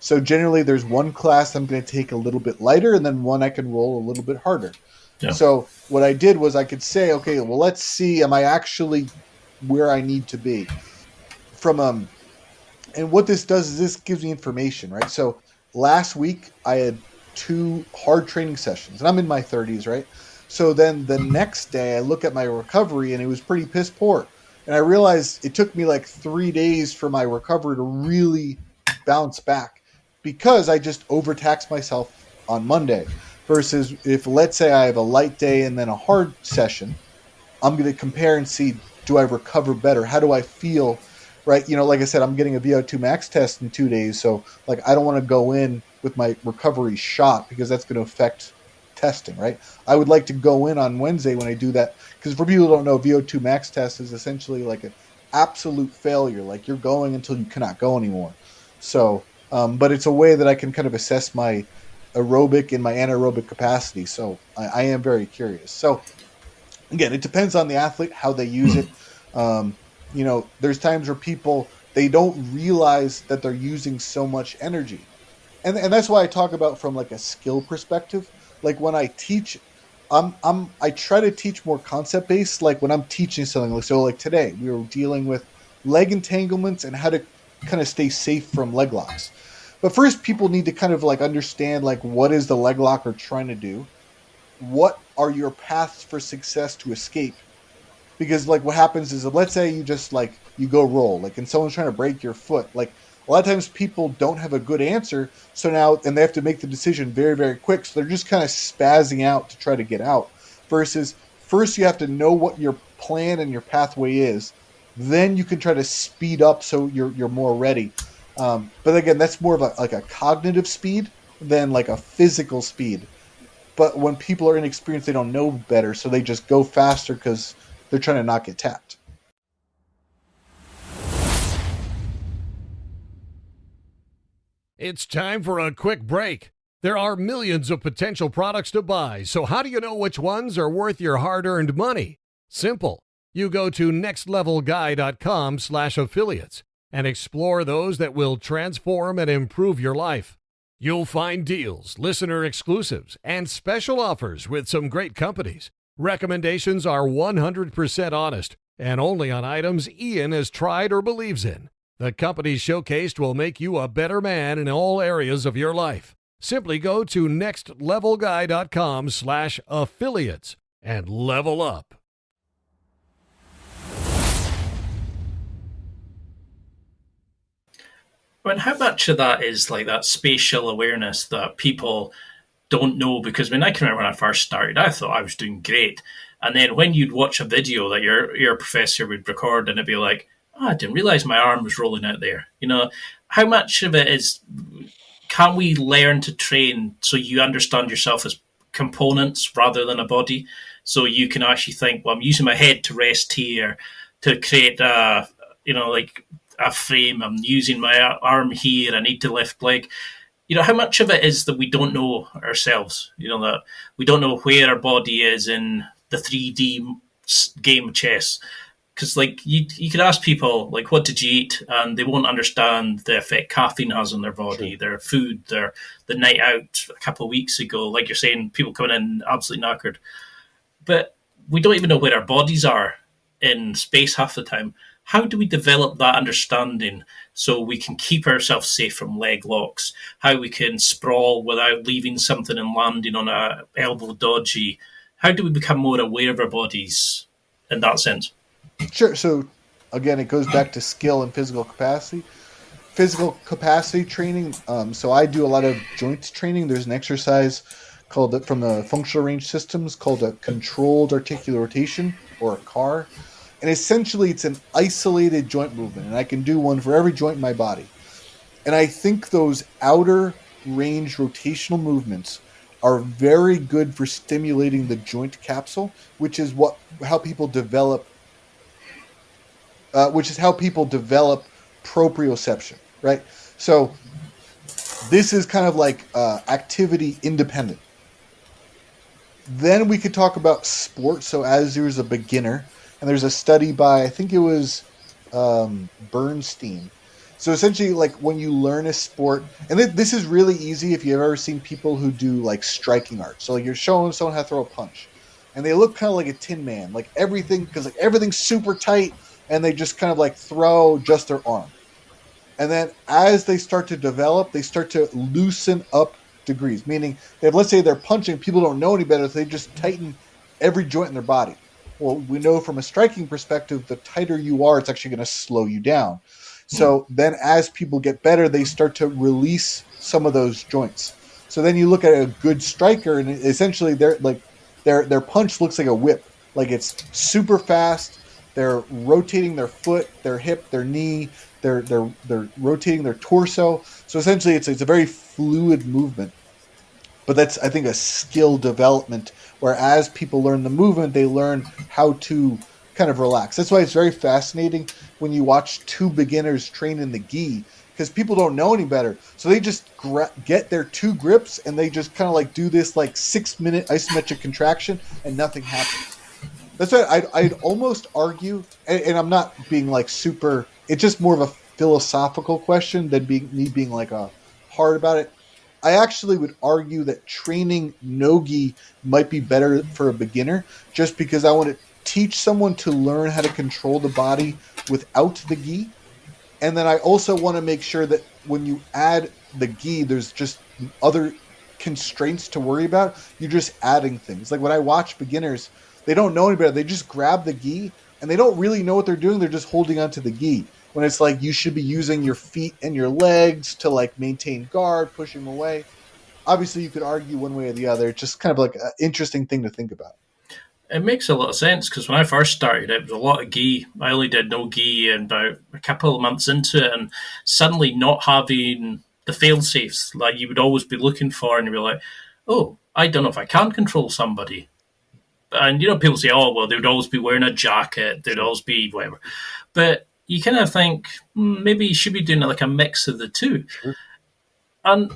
So generally, there's 1 class I'm going to take a little bit lighter, and then 1 I can roll a little bit harder. Yeah. So what I did was I could say, okay, well, let's see, am I actually where I need to be? And what this does is this gives me information, right? So last week I had 2 hard training sessions, and I'm in my 30s, right? So then the next day I look at my recovery, and it was pretty piss poor. And I realized it took me like 3 days for my recovery to really bounce back, because I just overtaxed myself on Monday. Versus if, let's say, I have a light day and then a hard session, I'm going to compare and see, do I recover better? How do I feel? Right? You know, like I said, I'm getting a VO2 max test in 2 days. So, like, I don't want to go in with my recovery shot, because that's going to affect testing, right? I would like to go in on Wednesday when I do that. Because for people who don't know, VO2 max test is essentially like an absolute failure. Like, you're going until you cannot go anymore. So, but it's a way that I can kind of assess my aerobic and my anaerobic capacity. So I am very curious. So again, it depends on the athlete, how they use it. You know, there's times where people, they don't realize that they're using so much energy. And that's why I talk about from like a skill perspective. Like when I teach, I try to teach more concept based. Like when I'm teaching something, like today we were dealing with leg entanglements and how to kind of stay safe from leg locks. But first, people need to kind of like understand, like, what is the leg locker trying to do? What are your paths for success to escape? Because like what happens is, let's say you just like, you go roll, like, and someone's trying to break your foot. Like a lot of times people don't have a good answer. So now, and they have to make the decision very, very quick. So they're just kind of spazzing out to try to get out. Versus first you have to know what your plan and your pathway is. Then you can try to speed up so you're more ready. But again, that's more of a cognitive speed than like a physical speed. But when people are inexperienced, they don't know better, so they just go faster because they're trying to not get tapped. It's time for a quick break. There are millions of potential products to buy, so how do you know which ones are worth your hard-earned money? Simple. You go to nextlevelguy.com/affiliates and explore those that will transform and improve your life. You'll find deals, listener exclusives, and special offers with some great companies. Recommendations are 100% honest and only on items Ian has tried or believes in. The companies showcased will make you a better man in all areas of your life. Simply go to nextlevelguy.com/affiliates and level up. I mean, how much of that is like that spatial awareness that people don't know? Because I mean, I can remember when I first started, I thought I was doing great. And then when you'd watch a video that your professor would record, and it'd be like, oh, I didn't realize my arm was rolling out there. You know, how much of it is, can we learn to train so you understand yourself as components rather than a body? So you can actually think, well, I'm using my head to rest here to create like a frame. I'm using my arm here. I need to lift leg. You know, how much of it is that we don't know ourselves? You know, that we don't know where our body is in the 3D game of chess. Because, like, you could ask people, like, what did you eat? And they won't understand the effect caffeine has on their body, their food, the night out a couple of weeks ago. Like you're saying, people coming in absolutely knackered. But we don't even know where our bodies are in space half the time. How do we develop that understanding so we can keep ourselves safe from leg locks? How we can sprawl without leaving something and landing on a elbow dodgy? How do we become more aware of our bodies in that sense? Sure. So again, it goes back to skill and physical capacity. Physical capacity training. So I do a lot of joint training. There's an exercise from the functional range systems called a controlled articular rotation, or a CAR. And essentially it's an isolated joint movement, and I can do one for every joint in my body. And I think those outer range rotational movements are very good for stimulating the joint capsule, which is how people develop proprioception, right? So this is kind of like activity independent. Then we could talk about sport. So as there's a beginner, and there's a study by, I think it was Bernstein. So essentially, like when you learn a sport, and this is really easy if you've ever seen people who do like striking art. So like you're showing someone how to throw a punch, and they look kind of like a Tin Man, like everything, because like everything's super tight, and they just kind of like throw just their arm. And then as they start to develop, they start to loosen up degrees, meaning that let's say they're punching, people don't know any better, so they just tighten every joint in their body. Well, we know from a striking perspective, the tighter you are, it's actually going to slow you down. So then as people get better, they start to release some of those joints. So then you look at a good striker, and essentially their punch looks like a whip. Like it's super fast. They're rotating their foot, their hip, their knee. They're rotating their torso. So essentially, it's a very fluid movement. But that's, I think, a skill development where as people learn the movement, they learn how to kind of relax. That's why it's very fascinating when you watch two beginners train in the gi, because people don't know any better. So they just get their two grips and they just kind of like do this like 6-minute isometric contraction and nothing happens. That's why I'd almost argue, and I'm not being like super, it's just more of a philosophical question than being like a hard about it. I actually would argue that training no-gi might be better for a beginner, just because I want to teach someone to learn how to control the body without the gi. And then I also want to make sure that when you add the gi, there's just other constraints to worry about. You're just adding things. Like when I watch beginners, they don't know any better. They just grab the gi and they don't really know what they're doing. They're just holding onto the gi. When it's like you should be using your feet and your legs to like maintain guard, push them away. Obviously, you could argue one way or the other. It's just kind of like an interesting thing to think about. It makes a lot of sense because when I first started, it was a lot of gi. I only did no gi and about a couple of months into it, and suddenly not having the fail safes like you would always be looking for, and you'd be like, "Oh, I don't know if I can control somebody." And people say, "Oh, well, they would always be wearing a jacket. They'd always be whatever," but you kind of think maybe you should be doing like a mix of the two. Sure. And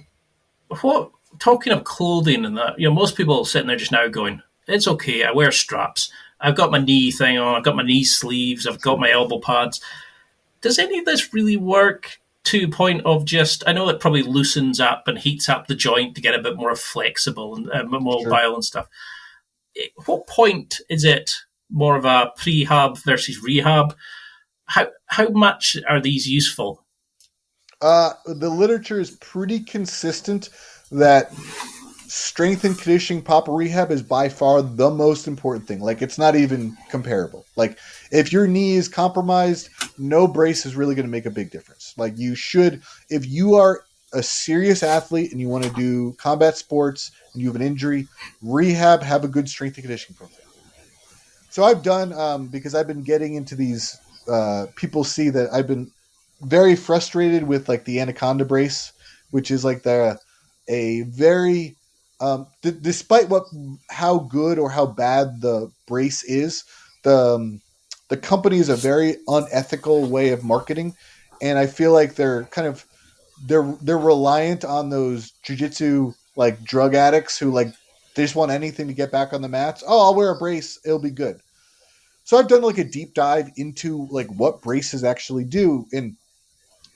talking of clothing and that, most people sitting there just now going, it's okay, I wear straps. I've got my knee thing on, I've got my knee sleeves, I've got my elbow pads. Does any of this really work to a point of just, I know it probably loosens up and heats up the joint to get a bit more flexible and mobile Sure. and stuff. What point is it more of a prehab versus rehab? How much are these useful? The literature is pretty consistent that strength and conditioning proper rehab is by far the most important thing. Like it's not even comparable. Like if your knee is compromised, no brace is really going to make a big difference. Like you should, if you are a serious athlete and you want to do combat sports and you have an injury, rehab, have a good strength and conditioning program. So I've done, because I've been getting into these, people see that I've been very frustrated with like the anaconda brace, which is like a very, despite how good or how bad the brace is, the company is a very unethical way of marketing, and I feel like they're reliant on those jiu-jitsu like drug addicts who like they just want anything to get back on the mats. Oh, I'll wear a brace, it'll be good. So I've done like a deep dive into like what braces actually do, and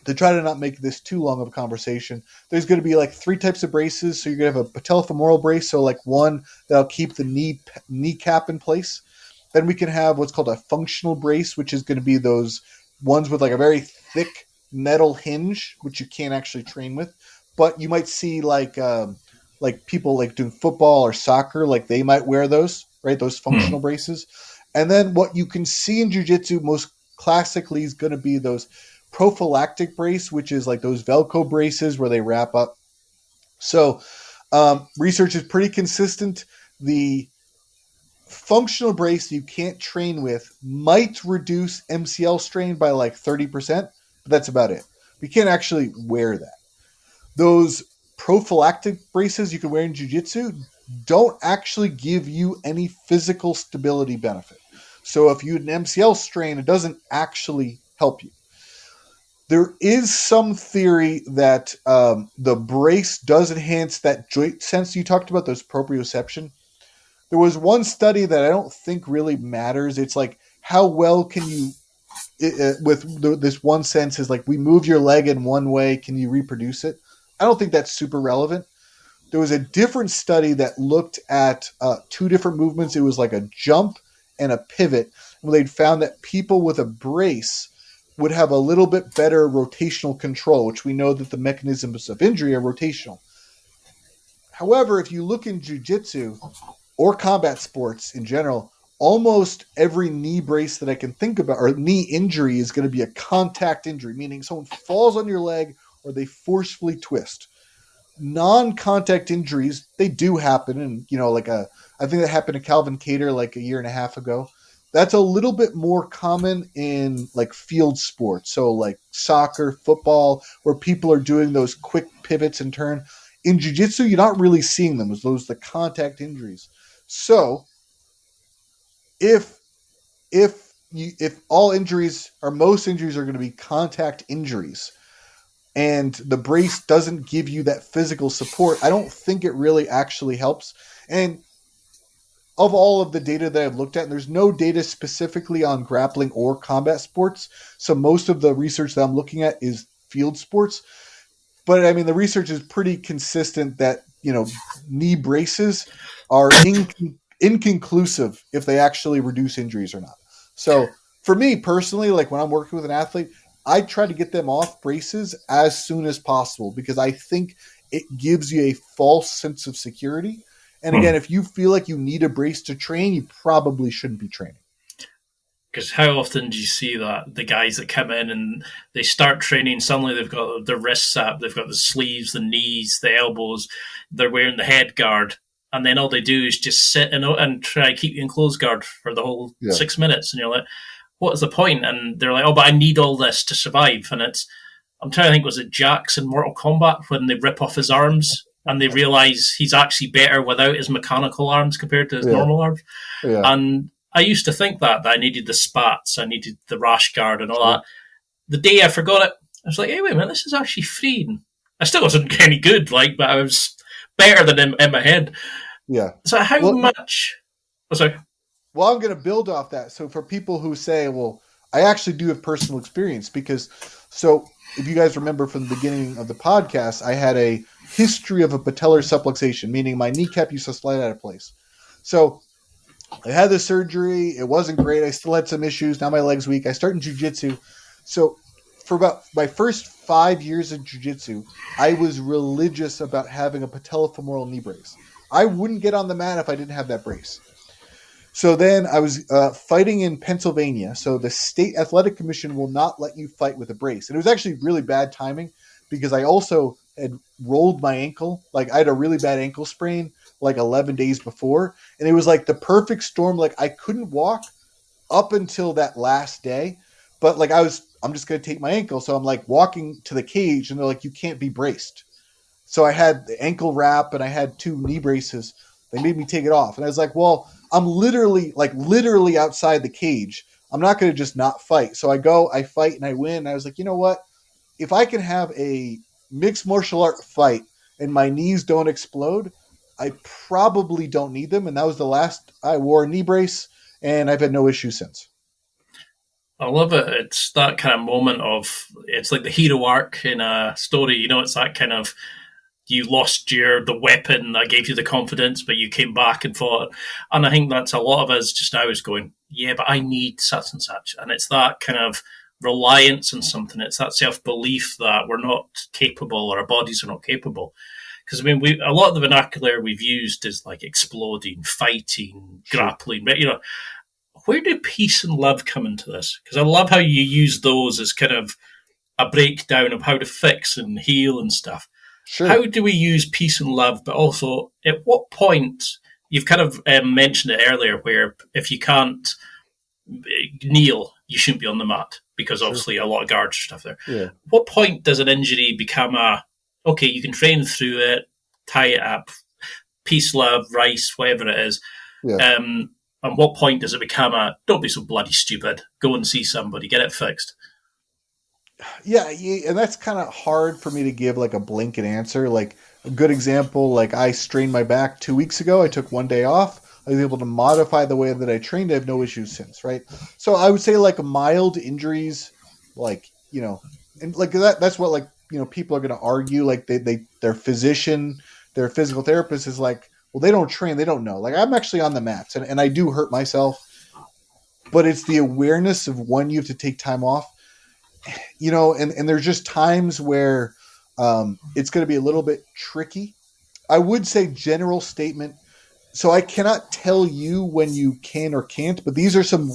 to try to not make this too long of a conversation, there's going to be like 3 types of braces. So you're going to have a patellofemoral brace, so like one that'll keep the kneecap in place. Then we can have what's called a functional brace, which is going to be those ones with like a very thick metal hinge, which you can't actually train with. But you might see like people like doing football or soccer, like they might wear those, right? Those functional braces. And then what you can see in jiu-jitsu most classically is going to be those prophylactic brace, which is like those Velcro braces where they wrap up. So research is pretty consistent. The functional brace you can't train with might reduce MCL strain by like 30%, but that's about it. You can't actually wear that. Those prophylactic braces you can wear in jiu-jitsu don't actually give you any physical stability benefit. So if you had an MCL strain, it doesn't actually help you. There is some theory that the brace does enhance that joint sense you talked about, those proprioception. There was one study that I don't think really matters. It's like, how well can you, this one sense is like, we move your leg in one way, can you reproduce it? I don't think that's super relevant. There was a different study that looked at two different movements. It was like a jump and a pivot, where they'd found that people with a brace would have a little bit better rotational control, which we know that the mechanisms of injury are rotational. However, if you look in jiu-jitsu or combat sports in general, almost every knee brace that I can think about, or knee injury, is going to be a contact injury, meaning someone falls on your leg or they forcefully twist. Non-contact injuries, they do happen. And, I think that happened to Calvin Cater like a year and a half ago. That's a little bit more common in like field sports. So like soccer, football, where people are doing those quick pivots and turn. In jiu-jitsu, you're not really seeing them as those the contact injuries. So if all injuries or most injuries are going to be contact injuries, and the brace doesn't give you that physical support, I don't think it really actually helps. And of all of the data that I've looked at, and there's no data specifically on grappling or combat sports, so most of the research that I'm looking at is field sports. But I mean, the research is pretty consistent that, knee braces are inconclusive if they actually reduce injuries or not. So for me personally, like when I'm working with an athlete, I try to get them off braces as soon as possible, because I think it gives you a false sense of security. And again, if you feel like you need a brace to train, you probably shouldn't be training. Because how often do you see that the guys that come in and they start training, suddenly they've got their wrists up, they've got the sleeves, the knees, the elbows, they're wearing the head guard, and then all they do is just sit and try to keep you in closed guard for the whole 6 minutes, and you're like, what is the point? And they're like, oh, but I need all this to survive. And I'm trying to think, was it Jax in Mortal Kombat when they rip off his arms and they realize he's actually better without his mechanical arms compared to his normal arms? Yeah. And I used to think that I needed the spats, I needed the rash guard and all that. The day I forgot it, I was like, hey, wait a minute, this is actually free. And I still wasn't any good, but I was better than in my head. Yeah. So how much... Oh, sorry. Well, I'm going to build off that. So for people who say, well, I actually do have personal experience, because if you guys remember from the beginning of the podcast, I had a history of a patellar subluxation, meaning my kneecap used to slide out of place. So I had the surgery. It wasn't great. I still had some issues. Now my leg's weak. I started in jiu-jitsu. So for about my first 5 years of jiu-jitsu, I was religious about having a patellofemoral knee brace. I wouldn't get on the mat if I didn't have that brace. So then I was fighting in Pennsylvania. So the state athletic commission will not let you fight with a brace. And it was actually really bad timing, because I also had rolled my ankle. Like I had a really bad ankle sprain like 11 days before. And it was like the perfect storm. Like I couldn't walk up until that last day. But like I'm just going to take my ankle. So I'm like walking to the cage and they're like, you can't be braced. So I had the ankle wrap and I had 2 knee braces. They made me take it off. And I was like, well, I'm literally outside the cage. I'm not going to just not fight. So I go, I fight, and I win. And I was like, you know what? If I can have a mixed martial art fight and my knees don't explode, I probably don't need them. And that was the last I wore a knee brace, and I've had no issues since. I love it. It's that kind of moment of, it's like the hero arc in a story. It's that kind of, you lost the weapon that gave you the confidence, but you came back and fought. And I think that's a lot of us just now is going, yeah, but I need such and such. And it's that kind of reliance on something. It's that self-belief that we're not capable, or our bodies are not capable. Because, I mean, a lot of the vernacular we've used is like exploding, fighting, grappling. But, where do peace and love come into this? Because I love how you use those as kind of a breakdown of how to fix and heal and stuff. Sure. How do we use peace and love, but also at what point you've kind of mentioned it earlier, where if you can't kneel, you shouldn't be on the mat, because obviously a lot of guards and stuff there. Yeah. What point does an injury become okay, you can train through it, tie it up, peace, love, rice, whatever it is. Yeah. And what point does it become don't be so bloody stupid, go and see somebody, get it fixed? Yeah, and that's kind of hard for me to give like a blanket answer. Like a good example, like I strained my back 2 weeks ago. I took one day off. I was able to modify the way that I trained. I have no issues since, right? So I would say like mild injuries, like, and like that's what, like, people are going to argue. Like their physician, their physical therapist is like, well, they don't train. They don't know. Like I'm actually on the mats and I do hurt myself, but it's the awareness of when you have to take time off. And there's just times where it's going to be a little bit tricky. I would say general statement. So I cannot tell you when you can or can't, but these are some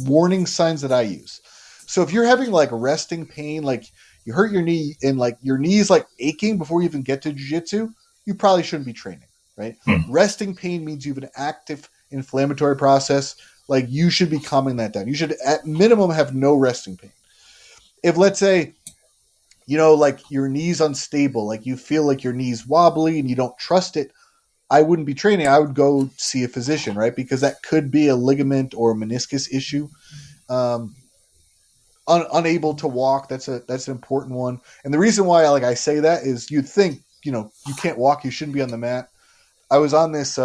warning signs that I use. So if you're having like resting pain, like you hurt your knee and like your knee is like aching before you even get to jiu-jitsu, you probably shouldn't be training, right? Resting pain means you have an active inflammatory process. Like you should be calming that down. You should at minimum have no resting pain. If let's say, like your knee's unstable, like you feel like your knee's wobbly and you don't trust it, I wouldn't be training. I would go see a physician, right? Because that could be a ligament or a meniscus issue. Unable to walk, that's an important one. And the reason why I say that is you'd think, you can't walk, you shouldn't be on the mat. I was on this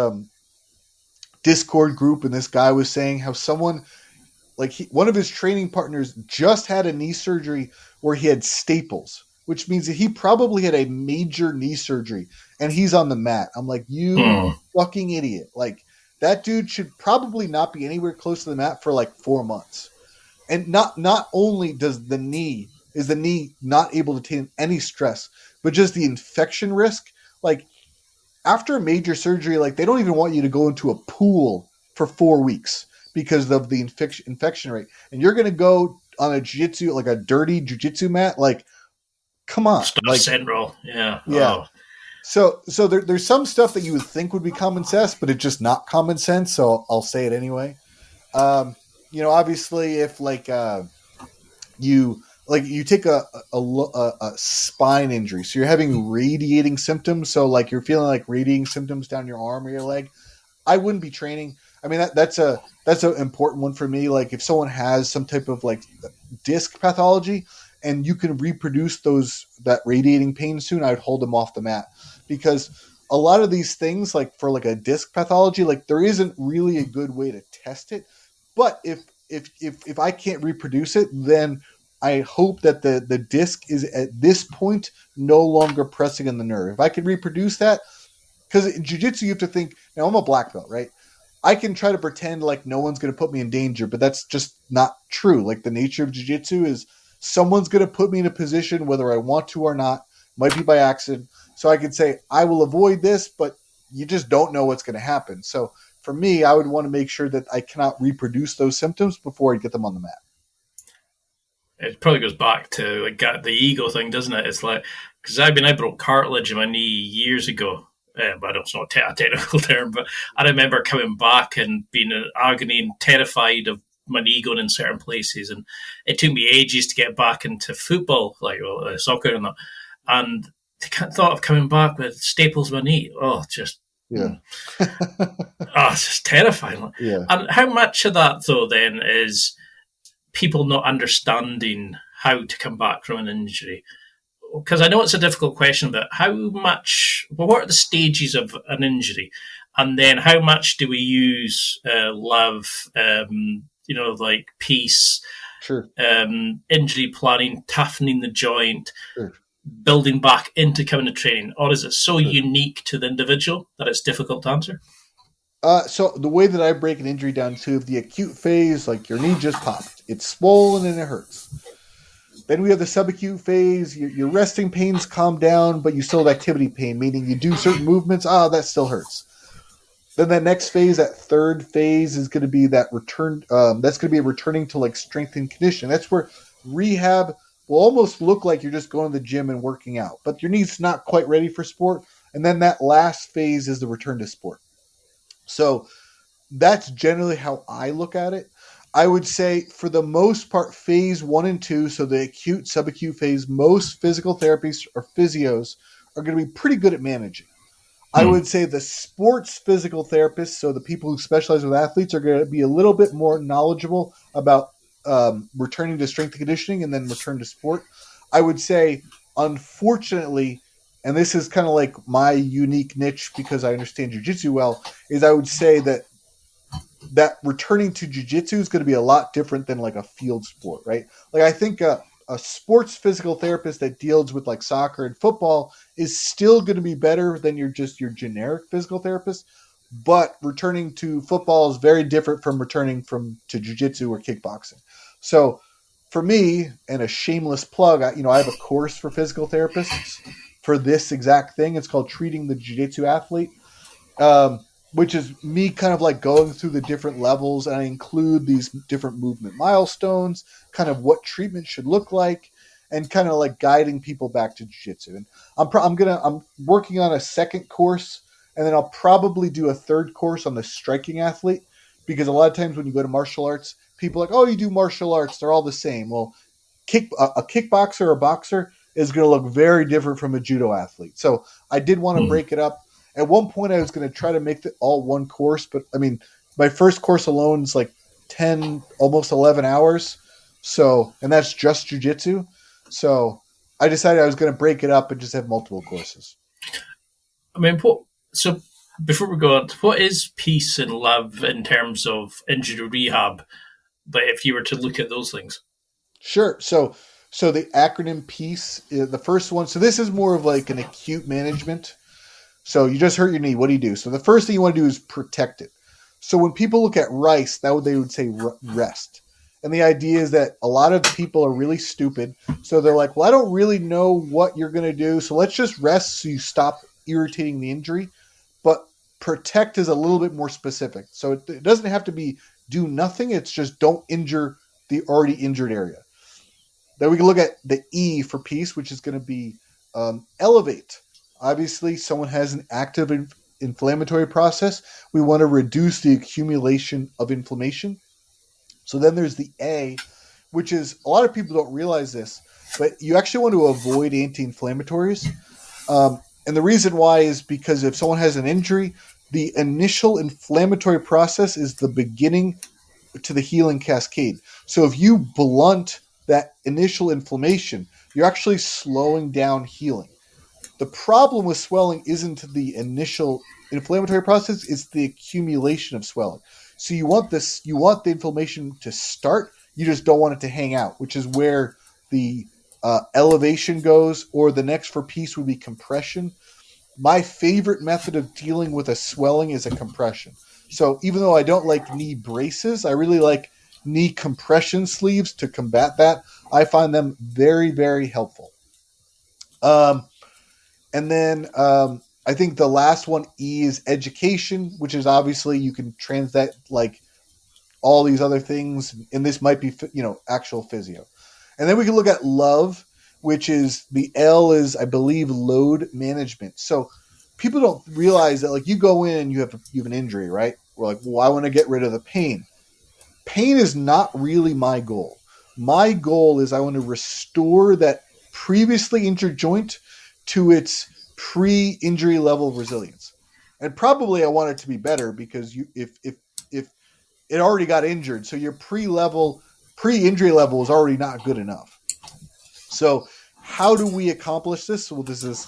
Discord group and this guy was saying how someone, one of his training partners just had a knee surgery where he had staples, which means that he probably had a major knee surgery and he's on the mat. I'm like, you fucking idiot. Like that dude should probably not be anywhere close to the mat for like 4 months. And not only is the knee not able to take any stress, but just the infection risk. Like after a major surgery, like they don't even want you to go into a pool for 4 weeks because of the infection rate. And you're going to go on a jiu-jitsu, like a dirty jiu-jitsu mat. Like, come on. Like central. Yeah. Yeah. Oh. So there's some stuff that you would think would be common sense, but it's just not common sense. So I'll say it anyway. Obviously if you take a spine injury, so you're having radiating symptoms. So like you're feeling like radiating symptoms down your arm or your leg, I wouldn't be training. I mean, that's an important one for me. Like if someone has some type of like disc pathology and you can reproduce that radiating pain soon, I would hold them off the mat, because a lot of these things, like for like a disc pathology, like there isn't really a good way to test it. But if I can't reproduce it, then I hope that the disc is at this point no longer pressing on the nerve. If I can reproduce that, because in jiu-jitsu you have to think, now I'm a black belt, right? I can try to pretend like no one's going to put me in danger, but that's just not true. Like the nature of jiu-jitsu is someone's going to put me in a position whether I want to or not, might be by accident. So I could say, I will avoid this, but you just don't know what's going to happen. So for me, I would want to make sure that I cannot reproduce those symptoms before I get them on the mat. It probably goes back to like the ego thing, doesn't it? It's like, because I broke cartilage in my knee years ago. But it's not a technical term, but I remember coming back and being in agony and terrified of my knee going in certain places. And it took me ages to get back into football, soccer and that. And I thought of coming back with staples in my knee. Oh, just... Yeah. It's just terrifying. Yeah. And how much of that, though, then, is people not understanding how to come back from an injury? Because I know it's a difficult question, but what are the stages of an injury? And then how much do we use love, like peace, sure, injury planning, toughening the joint, sure, building back into coming to training? Or is it so unique to the individual that it's difficult to answer? So the way that I break an injury down to the acute phase, like your knee just popped. It's swollen and it hurts. Then we have the subacute phase. Your resting pains calm down, but you still have activity pain, meaning you do certain movements. That still hurts. Then that next phase, that third phase, is going to be that return. That's going to be returning to like strength and conditioning. That's where rehab will almost look like you're just going to the gym and working out, but your knee's not quite ready for sport. And then that last phase is the return to sport. So that's generally how I look at it. I would say for the most part, phase 1 and 2, so the acute, subacute phase, most physical therapists or physios are going to be pretty good at managing. I would say the sports physical therapists, so the people who specialize with athletes, are going to be a little bit more knowledgeable about returning to strength and conditioning and then return to sport. I would say, unfortunately, and this is kind of like my unique niche because I understand jiu-jitsu well, is I would say that returning to jiu-jitsu is going to be a lot different than like a field sport, right? Like I think a sports physical therapist that deals with like soccer and football is still going to be better than your generic physical therapist. But returning to football is very different from returning to jiu-jitsu or kickboxing. So for me, and a shameless plug, I have a course for physical therapists for this exact thing. It's called Treating the Jiu-Jitsu Athlete. Which is me kind of like going through the different levels, and I include these different movement milestones, kind of what treatment should look like, and kind of like guiding people back to jiu-jitsu. And I'm working on a second course, and then I'll probably do a third course on the striking athlete, because a lot of times when you go to martial arts, people are like, oh, you do martial arts, they're all the same. Well, a kickboxer or a boxer is going to look very different from a judo athlete. So I did want to break it up. At one point, I was going to try to make it all one course, but I mean, my first course alone is like 10, almost 11 hours. So, and that's just jiu-jitsu. So I decided I was going to break it up and just have multiple courses. I mean, so before we go on, what is peace and love in terms of injury rehab? But if you were to look at those things. Sure. So the acronym PEACE, the first one, so this is more of like an acute management. So you just hurt your knee. What do you do? So the first thing you want to do is protect it. So when people look at RICE, they would say rest. And the idea is that a lot of people are really stupid. So they're like, well, I don't really know what you're going to do. So let's just rest so you stop irritating the injury. But protect is a little bit more specific. So it doesn't have to be do nothing. It's just don't injure the already injured area. Then we can look at the E for peace, which is going to be elevate. Obviously, someone has an active inflammatory process. We want to reduce the accumulation of inflammation. So then there's the A, which is a lot of people don't realize this, but you actually want to avoid anti-inflammatories. And the reason why is because if someone has an injury, the initial inflammatory process is the beginning to the healing cascade. So if you blunt that initial inflammation, you're actually slowing down healing. The problem with swelling isn't the initial inflammatory process, it's the accumulation of swelling. So you want the inflammation to start, you just don't want it to hang out, which is where the elevation goes, or the next for peace would be compression. My favorite method of dealing with a swelling is a compression. So even though I don't like knee braces, I really like knee compression sleeves to combat that. I find them very, very helpful. And then I think the last one, E, is education, which is obviously you can translate like all these other things, and this might be, actual physio. And then we can look at love, which is the L is, I believe, load management. So people don't realize that, like, you go in and you have an injury, right? We're like, well, I want to get rid of the pain. Pain is not really my goal. My goal is I want to restore that previously injured joint to its pre-injury level of resilience. And probably I want it to be better because if it already got injured, so your pre-injury level is already not good enough. So how do we accomplish this? Well, this is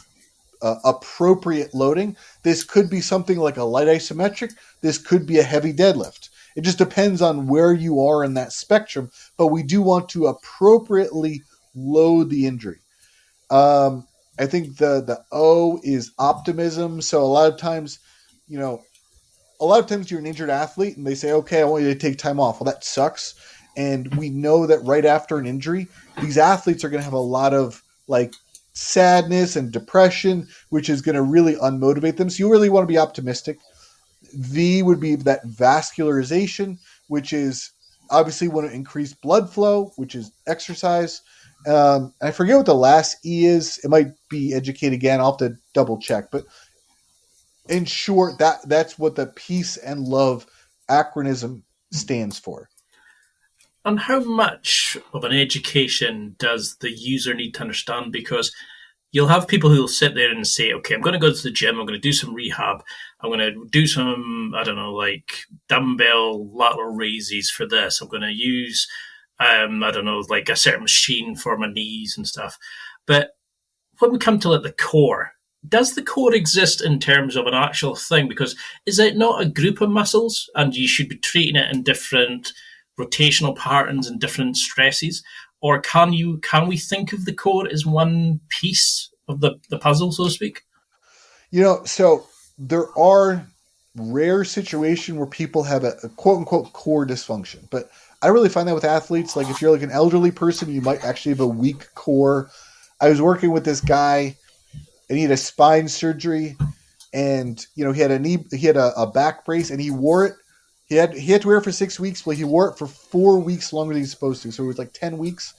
appropriate loading. This could be something like a light isometric. This could be a heavy deadlift. It just depends on where you are in that spectrum, but we do want to appropriately load the injury. I think the O is optimism. So a lot of times you're an injured athlete and they say, okay, I want you to take time off. Well, that sucks. And we know that right after an injury, these athletes are going to have a lot of like sadness and depression, which is going to really unmotivate them. So you really want to be optimistic. V would be that vascularization, which is obviously want to increase blood flow, which is exercise. I forget what the last E is. It might be educate again. I'll have to double check. But In short, that's what the peace and love acronym stands for. And how much of an education does the user need to understand? Because you'll have people who will sit there and say, okay, I'm going to go to the gym, I'm going to do some rehab, I'm going to do some, I don't know, like dumbbell lateral raises for this, I'm going to use, I don't know, like a certain machine for my knees and stuff. But when we come to like the core, does the core exist in terms of an actual thing? Because is it not a group of muscles and you should be treating it in different rotational patterns and different stresses? Or can we think of the core as one piece of the puzzle, so to speak? So there are rare situations where people have a quote unquote core dysfunction, but I really find that with athletes, like if you're like an elderly person, you might actually have a weak core. I was working with this guy and he had a spine surgery, and he had a back brace, and he wore it. He had to wear it for 6 weeks, but he wore it for 4 weeks longer than he's supposed to. So it was like 10 weeks.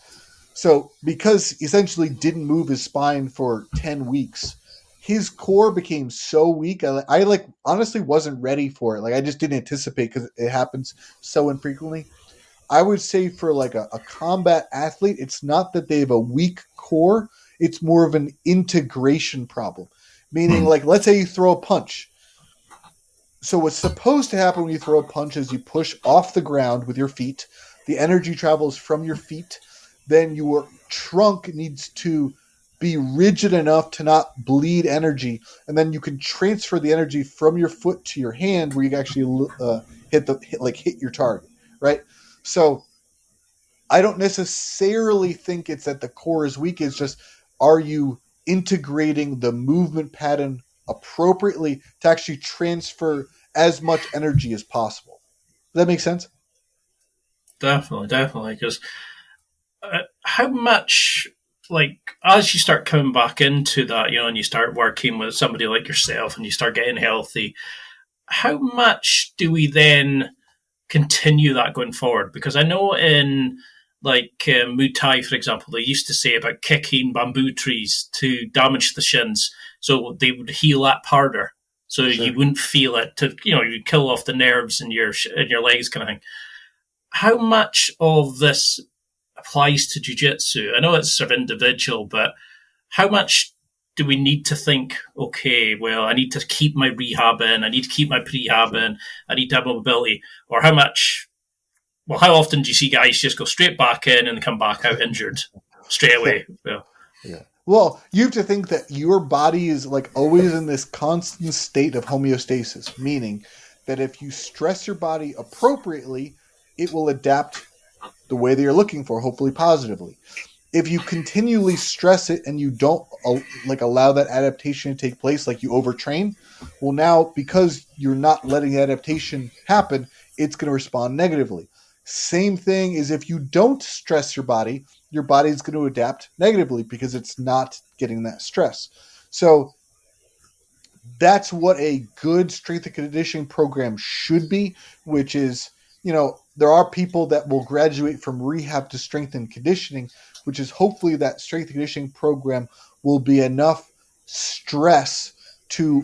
So because he essentially didn't move his spine for 10 weeks, his core became so weak. I like honestly wasn't ready for it. Like I just didn't anticipate because it happens so infrequently. I would say for like a combat athlete, it's not that they have a weak core. It's more of an integration problem. Meaning, like, let's say you throw a punch. So what's supposed to happen when you throw a punch is you push off the ground with your feet. The energy travels from your feet. Then your trunk needs to be rigid enough to not bleed energy. And then you can transfer the energy from your foot to your hand where you can actually hit your target, right? So I don't necessarily think it's that the core is weak. It's just, are you integrating the movement pattern appropriately to actually transfer as much energy as possible? Does that make sense? Definitely. Because how much, like, as you start coming back into that, and you start working with somebody like yourself and you start getting healthy, how much do we then continue that going forward? Because I know in like Muay Thai, for example, they used to say about kicking bamboo trees to damage the shins, so they would heal up harder, so Sure. you wouldn't feel it. You kill off the nerves in your legs, kind of thing. How much of this applies to jiu-jitsu? I know it's sort of individual, but how much do we need to think, okay, well, I need to keep my rehab in, I need to keep my prehab in, I need to have mobility? Or how often do you see guys just go straight back in and come back out injured straight away? Yeah. Well, you have to think that your body is like always in this constant state of homeostasis, meaning that if you stress your body appropriately, it will adapt the way that you're looking for, hopefully positively. If you continually stress it and you don't allow that adaptation to take place, like you overtrain, well, now because you're not letting the adaptation happen, it's going to respond negatively. Same thing is if you don't stress your body is going to adapt negatively because it's not getting that stress. So that's what a good strength and conditioning program should be, which is, there are people that will graduate from rehab to strength and conditioning, which is hopefully that strength and conditioning program will be enough stress to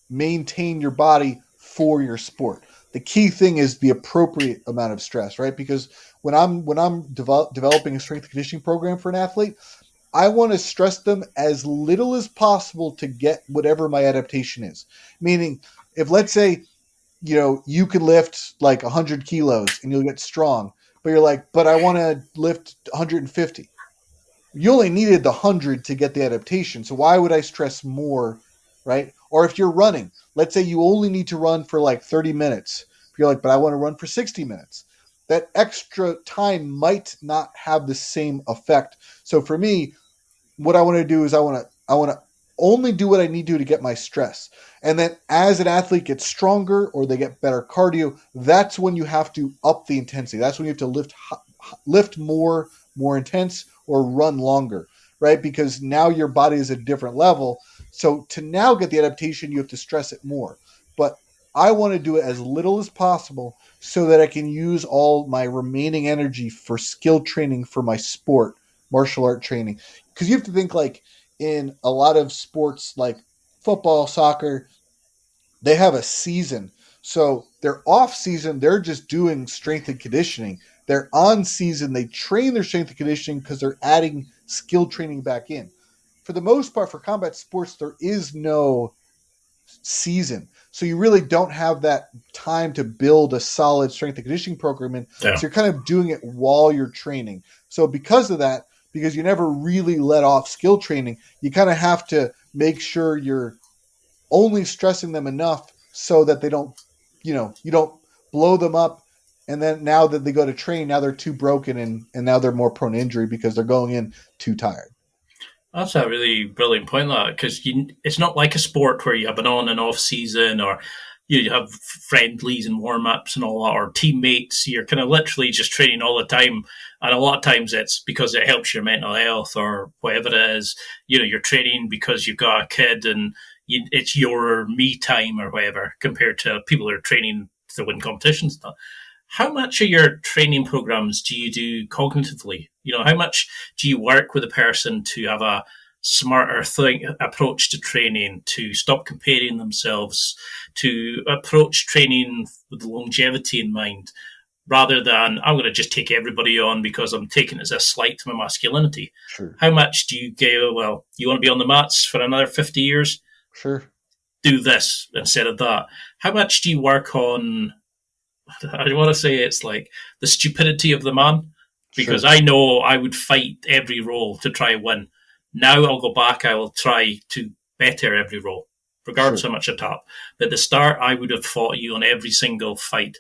maintain your body for your sport. The key thing is the appropriate amount of stress, right? Because when I'm developing a strength and conditioning program for an athlete, I want to stress them as little as possible to get whatever my adaptation is. Meaning, if let's say, you can lift like 100 kilos and you'll get strong, but you're like, but I want to lift 150. You only needed the 100 to get the adaptation. So why would I stress more, right? Or if you're running, let's say you only need to run for like 30 minutes. You're like, but I want to run for 60 minutes. That extra time might not have the same effect. So for me, what I want to do is I want to only do what I need to get my stress. And then as an athlete gets stronger or they get better cardio, that's when you have to up the intensity. That's when you have to lift more intense or run longer, right? Because now your body is at a different level. So to now get the adaptation, you have to stress it more. But I want to do it as little as possible so that I can use all my remaining energy for skill training for my sport, martial art training. Because you have to think like in a lot of sports like football, soccer, they have a season. So they're off season, they're just doing strength and conditioning. They're on season, they train their strength and conditioning because they're adding skill training back in. For the most part, for combat sports, there is no season. So you really don't have that time to build a solid strength and conditioning program in. Yeah. So you're kind of doing it while you're training. So because of that, because you never really let off skill training, you kind of have to make sure you're only stressing them enough so that they don't, you don't blow them up. And then now that they go to train, now they're too broken and now they're more prone to injury because they're going in too tired. That's a really brilliant point, that, because it's not like a sport where you have an on and off season, or you have friendlies and warm-ups and all that, or teammates. You're kind of literally just training all the time. And a lot of times it's because it helps your mental health or whatever it is. You're training because you've got a kid and it's your me time or whatever, compared to people who are training to win competitions. How much of your training programs do you do cognitively? How much do you work with a person to have a smarter approach to training, to stop comparing themselves, to approach training with longevity in mind, rather than I'm going to just take everybody on because I'm taking it as a slight to my masculinity? Sure. How much do you go, well, you want to be on the mats for another 50 years? Sure. Do this instead of that. How much do you work on, I want to say it's like the stupidity of the man, because I know I would fight every role to try and win. Now I'll go back, I will try to better every role, regardless how much I tap. But at the start, I would have fought you on every single fight.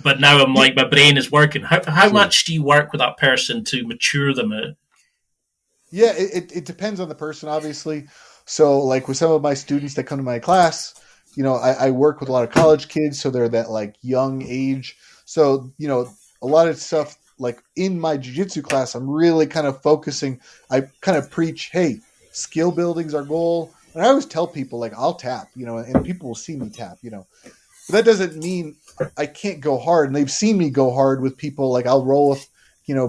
But now I'm like, my brain is working. How much do you work with that person to mature them? Yeah, it depends on the person, obviously. So like with some of my students that come to my class, I work with a lot of college kids, so they're that like young age. So, a lot of stuff like in my jiu-jitsu class, I'm really kind of focusing. I kind of preach, hey, skill building's our goal. And I always tell people like I'll tap, and people will see me tap, but that doesn't mean I can't go hard. And they've seen me go hard with people. Like I'll roll with,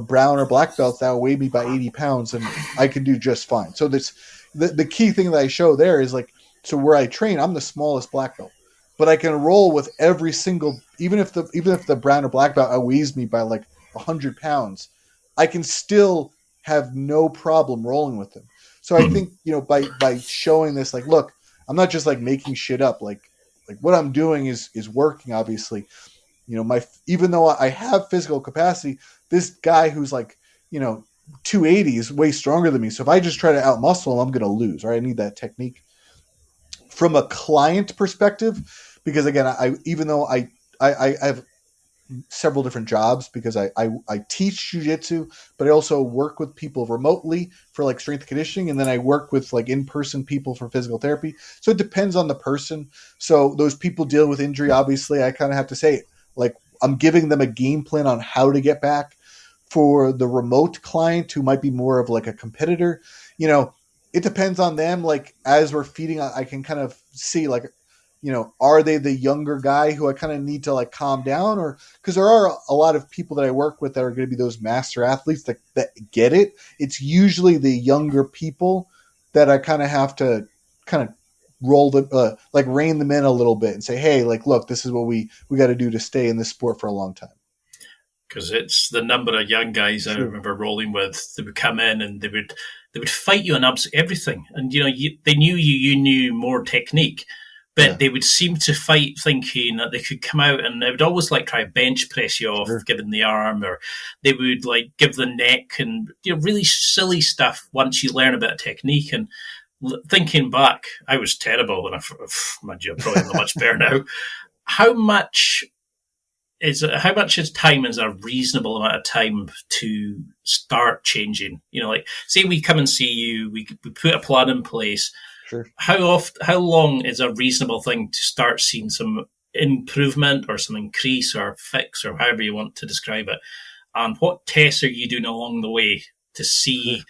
brown or black belts that will weigh me by 80 pounds and I can do just fine. So this, the key thing that I show there is like, so where I train, I'm the smallest black belt, but I can roll with every single, even if the brown or black belt outweighs me by like 100 pounds, I can still have no problem rolling with them. So I think, by showing this, like, look, I'm not just like making shit up. Like what I'm doing is working, obviously. Even though I have physical capacity, this guy who's like, 280 is way stronger than me. So if I just try to outmuscle him, I'm going to lose, right? I need that technique. From a client perspective, because again, even though I have several different jobs, because I teach jiu-jitsu, but I also work with people remotely for like strength conditioning, and then I work with like in-person people for physical therapy. So it depends on the person. So those people deal with injury, obviously I kind of have to say, like, I'm giving them a game plan on how to get back. For the remote client who might be more of like a competitor, it depends on them. Like as we're feeding, I can kind of see like, are they the younger guy who I kind of need to like calm down, or because there are a lot of people that I work with that are going to be those master athletes that get it. It's usually the younger people that I kind of have to kind of roll them, like rein them in a little bit and say, hey, like, look, this is what we got to do to stay in this sport for a long time. Because it's the number of young guys I remember rolling with. They would come in and they would fight you on absolutely everything, and they knew you knew more technique, but they would seem to fight thinking that they could come out and they would always like try to bench press you off, giving the arm, or they would like give the neck, and really silly stuff. Once you learn a bit of technique, and thinking back, I was terrible when mind you, I'm probably not much better now. How much is time is a reasonable amount of time to start changing? Like say we come and see you, we put a plan in place. Sure. How long is a reasonable thing to start seeing some improvement or some increase or fix, or however you want to describe it? And what tests are you doing along the way to see,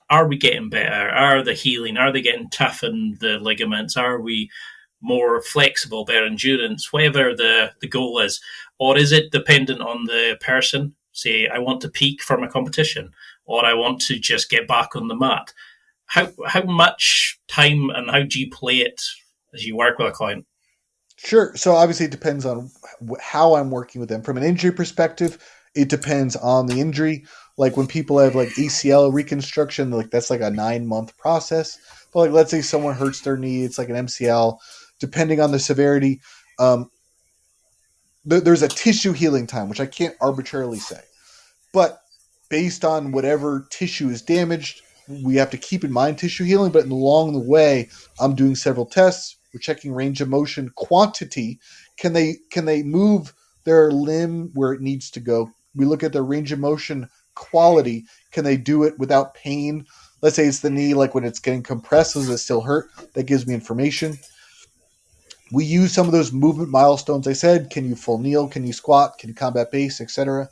are we getting better? Are the healing? Are they getting toughened, the ligaments? Are we more flexible, better endurance, whatever the goal is? Or is it dependent on the person? Say, I want to peak for my competition, or I want to just get back on the mat. How much time and how do you play it as you work with a client? Sure. So obviously it depends on how I'm working with them. From an injury perspective, it depends on the injury. Like when people have like ACL reconstruction, like that's like a 9-month process. But like let's say someone hurts their knee, it's like an MCL. Depending on the severity, um, there's a tissue healing time, which I can't arbitrarily say. But based on whatever tissue is damaged, we have to keep in mind tissue healing. But along the way, I'm doing several tests. We're checking range of motion, quantity. Can they move their limb where it needs to go? We look at their range of motion quality. Can they do it without pain? Let's say it's the knee, like when it's getting compressed, does it still hurt? That gives me information. We use some of those movement milestones I said. Can you full kneel? Can you squat? Can you combat base, etc.?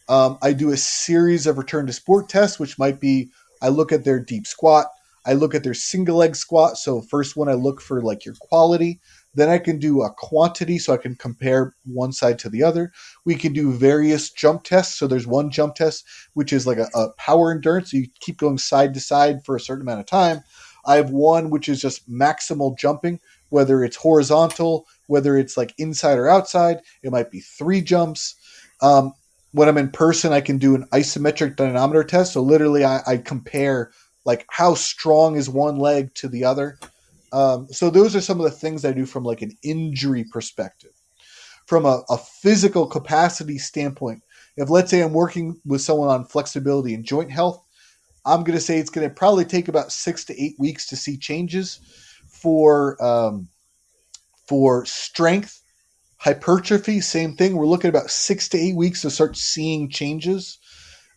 I do a series of return to sport tests, which might be I look at their deep squat. I look at their single leg squat. So first one, I look for like your quality. Then I can do a quantity so I can compare one side to the other. We can do various jump tests. So there's one jump test, which is like a power endurance. So you keep going side to side for a certain amount of time. I have one, which is just maximal jumping, whether it's horizontal, whether it's like inside or outside. It might be 3 jumps. When I'm in person, I can do an isometric dynamometer test. So literally I compare like how strong is one leg to the other. So those are some of the things I do from like an injury perspective. From a physical capacity standpoint, if let's say I'm working with someone on flexibility and joint health, I'm going to say it's going to probably take about 6 to 8 weeks to see changes for strength. Hypertrophy, same thing. We're looking at about 6 to 8 weeks to start seeing changes.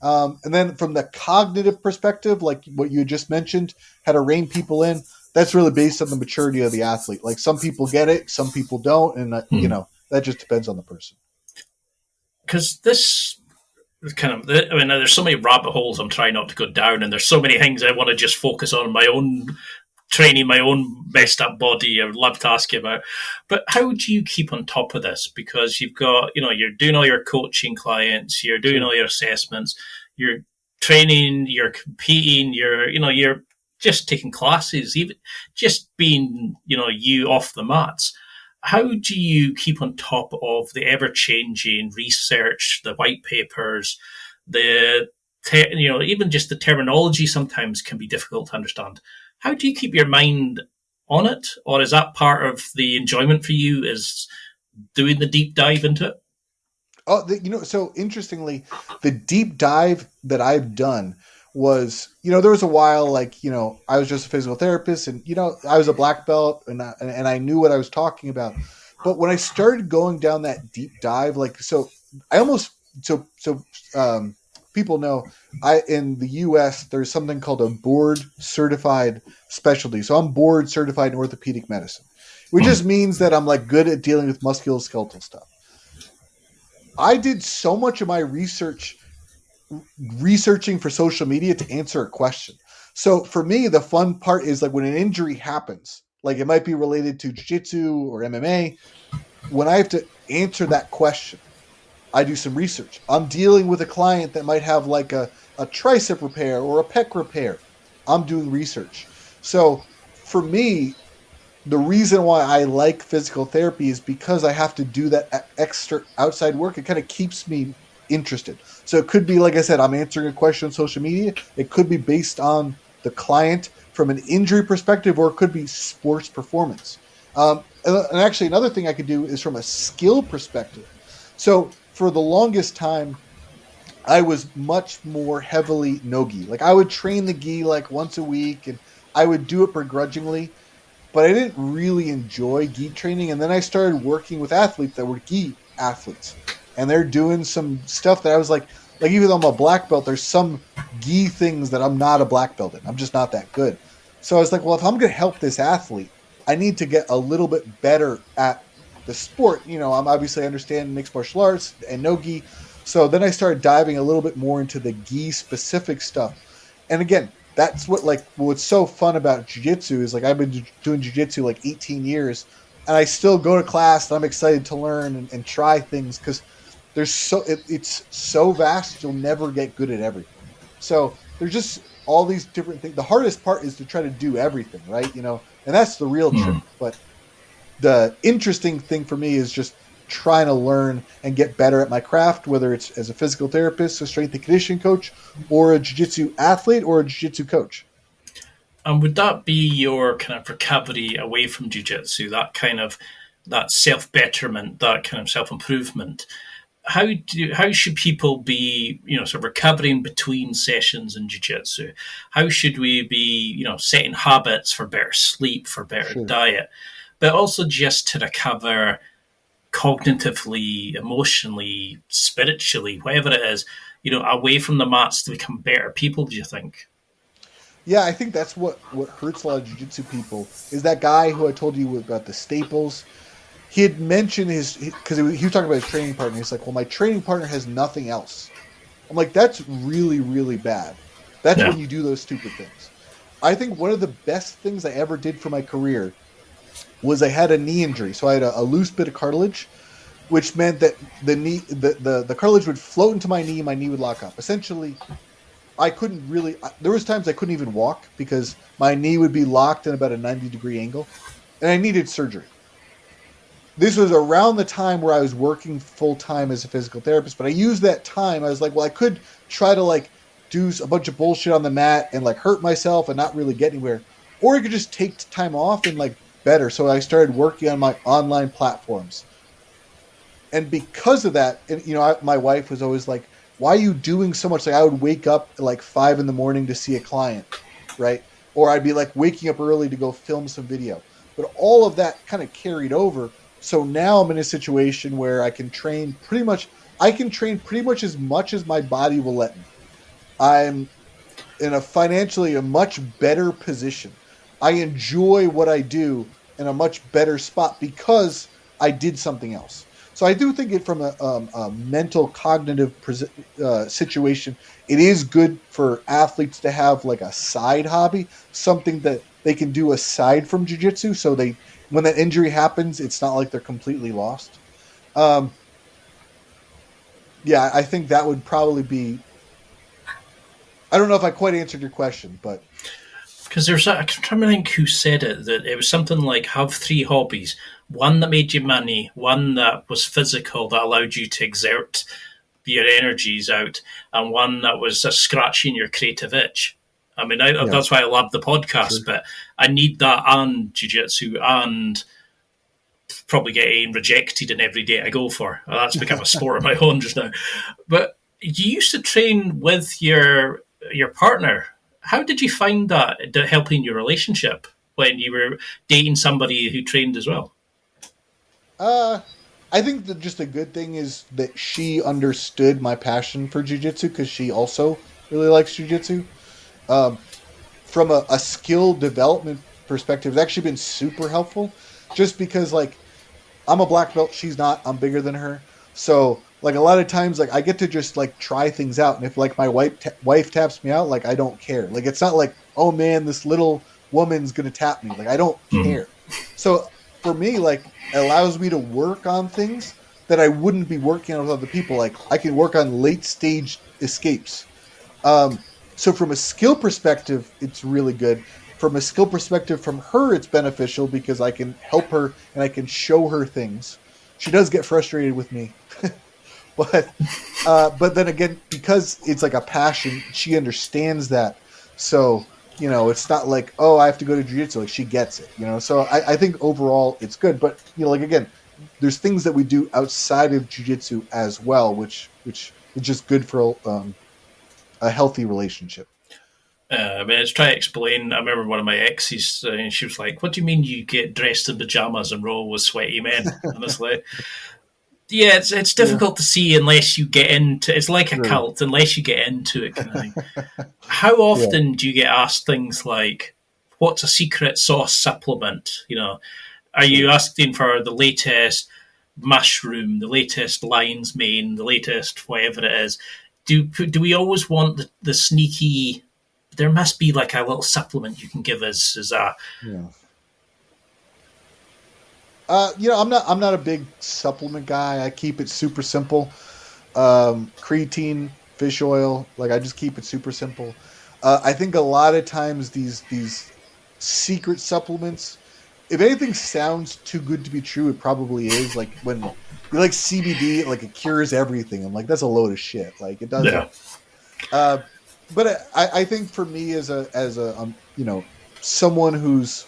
And then from the cognitive perspective, like what you just mentioned, how to rein people in, that's really based on the maturity of the athlete. Like some people get it, some people don't. And, that just depends on the person. Because this there's so many rabbit holes I'm trying not to go down, and there's so many things I want to just focus on my own training, my own messed up body. I would love to ask you about, but how do you keep on top of this? Because you've got, you're doing all your coaching clients, you're doing all your assessments, you're training, you're competing, you're just taking classes, even just being, you off the mats. How do you keep on top of the ever-changing research, the white papers, even just the terminology sometimes can be difficult to understand? How do you keep your mind on it? Or is that part of the enjoyment for you, is doing the deep dive into it? Oh, so interestingly, the deep dive that I've done was, there was a while like, I was just a physical therapist and, I was a black belt and I knew what I was talking about. But when I started going down that deep dive, like, people know in the US, there's something called a board certified specialty. So I'm board certified in orthopedic medicine, which just means that I'm like good at dealing with musculoskeletal stuff. I did so much of my researching for social media to answer a question. So for me, the fun part is like when an injury happens, like it might be related to jiu-jitsu or MMA. When I have to answer that question, I do some research. I'm dealing with a client that might have like a tricep repair or a pec repair. I'm doing research. So for me, the reason why I like physical therapy is because I have to do that extra outside work. It kind of keeps me interested. So it could be, like I said, I'm answering a question on social media. It could be based on the client from an injury perspective, or it could be sports performance. And actually, another thing I could do is from a skill perspective. So for the longest time, I was much more heavily no-gi. Like I would train the gi like once a week, and I would do it begrudgingly. But I didn't really enjoy gi training. And then I started working with athletes that were gi athletes. And they're doing some stuff that I was like even though I'm a black belt, there's some gi things that I'm not a black belt in. I'm just not that good. So I was like, well, if I'm going to help this athlete, I need to get a little bit better at the sport. I'm obviously understand mixed martial arts and no gi. So then I started diving a little bit more into the gi specific stuff. And again, that's what's so fun about jiu-jitsu is like I've been doing jiu-jitsu like 18 years and I still go to class and I'm excited to learn and try things because it's so vast, you'll never get good at everything. So there's just all these different things. The hardest part is to try to do everything, right? And that's the real trick. But the interesting thing for me is just trying to learn and get better at my craft, whether it's as a physical therapist, a strength and conditioning coach, or a jiu-jitsu athlete, or a jiu-jitsu coach. And would that be your kind of recovery away from jiu-jitsu, that self-betterment, that kind of self-improvement? How should people be, sort of recovering between sessions in jiu-jitsu? How should we be, setting habits for better sleep, for better diet, but also just to recover cognitively, emotionally, spiritually, whatever it is, away from the mats to become better people, do you think? Yeah, I think that's what hurts a lot of jiu-jitsu people is that guy who I told you about the staples. He had mentioned because he was talking about his training partner. He's like, well, my training partner has nothing else. I'm like, that's really, really bad. That's when you do those stupid things. I think one of the best things I ever did for my career was I had a knee injury. So I had a loose bit of cartilage, which meant that the cartilage would float into my knee would lock up. Essentially, I couldn't really, there was times I couldn't even walk because my knee would be locked in about a 90-degree angle, and I needed surgery. This was around the time where I was working full-time as a physical therapist, but I used that time. I was like, well, I could try to do a bunch of bullshit on the mat and hurt myself and not really get anywhere, or I could just take time off and better. So I started working on my online platforms. And because of that, my wife was always like, why are you doing so much? I would wake up at 5 a.m. to see a client, right? Or I'd be waking up early to go film some video. But all of that kind of carried over. So now I'm in a situation where I can train pretty much as much as my body will let me. I'm in a financially a much better position. I enjoy what I do in a much better spot because I did something else. So I do think it from a mental cognitive situation, it is good for athletes to have a side hobby, something that they can do aside from jiu-jitsu. So when that injury happens, it's not like they're completely lost. Yeah, I think that would probably be, I don't know if I quite answered your question, but. Because I'm trying to think who said it, that it was something like have 3 hobbies. One that made you money, one that was physical, that allowed you to exert your energies out, and one that was scratching your creative itch. I mean, that's why I love the podcast, but I need that and jiu-jitsu and probably getting rejected in every date I go for. That's become a sport of my own just now. But you used to train with your partner. How did you find that helping your relationship when you were dating somebody who trained as well? I think that just a good thing is that she understood my passion for jiu-jitsu because she also really likes jiu-jitsu. From a skill development perspective, it's actually been super helpful just because I'm a black belt, she's not, I'm bigger than her. So a lot of times I get to just try things out. And if my wife taps me out, I don't care. It's not oh man, this little woman's going to tap me. I don't care. So for me, it allows me to work on things that I wouldn't be working on with other people. I can work on late stage escapes. So from a skill perspective, it's really good. From a skill perspective from her, it's beneficial because I can help her and I can show her things. She does get frustrated with me. But then again, because it's a passion, she understands that. So, it's not oh, I have to go to jiu-jitsu. She gets it, So I think overall it's good. But, again, there's things that we do outside of jiu-jitsu as well, which is just good for a healthy relationship. It's trying to explain. I remember one of my exes, and she was like, "What do you mean you get dressed in pajamas and roll with sweaty men?" Honestly. Yeah, it's difficult to see unless you get into. It's like a cult unless you get into it. Kind of thing. How often do you get asked things like, "What's a secret sauce supplement?" Are you asking for the latest mushroom, the latest lion's mane, the latest whatever it is? Do we always want the sneaky? There must be a little supplement you can give us as a. Yeah. I'm not a big supplement guy. I keep it super simple. Creatine, fish oil, I just keep it super simple. I think a lot of times these secret supplements, if anything sounds too good to be true, it probably is. Like when you like CBD, like it cures everything. I'm like, that's a load of shit. Like it doesn't. Yeah. But I think for me as a someone who's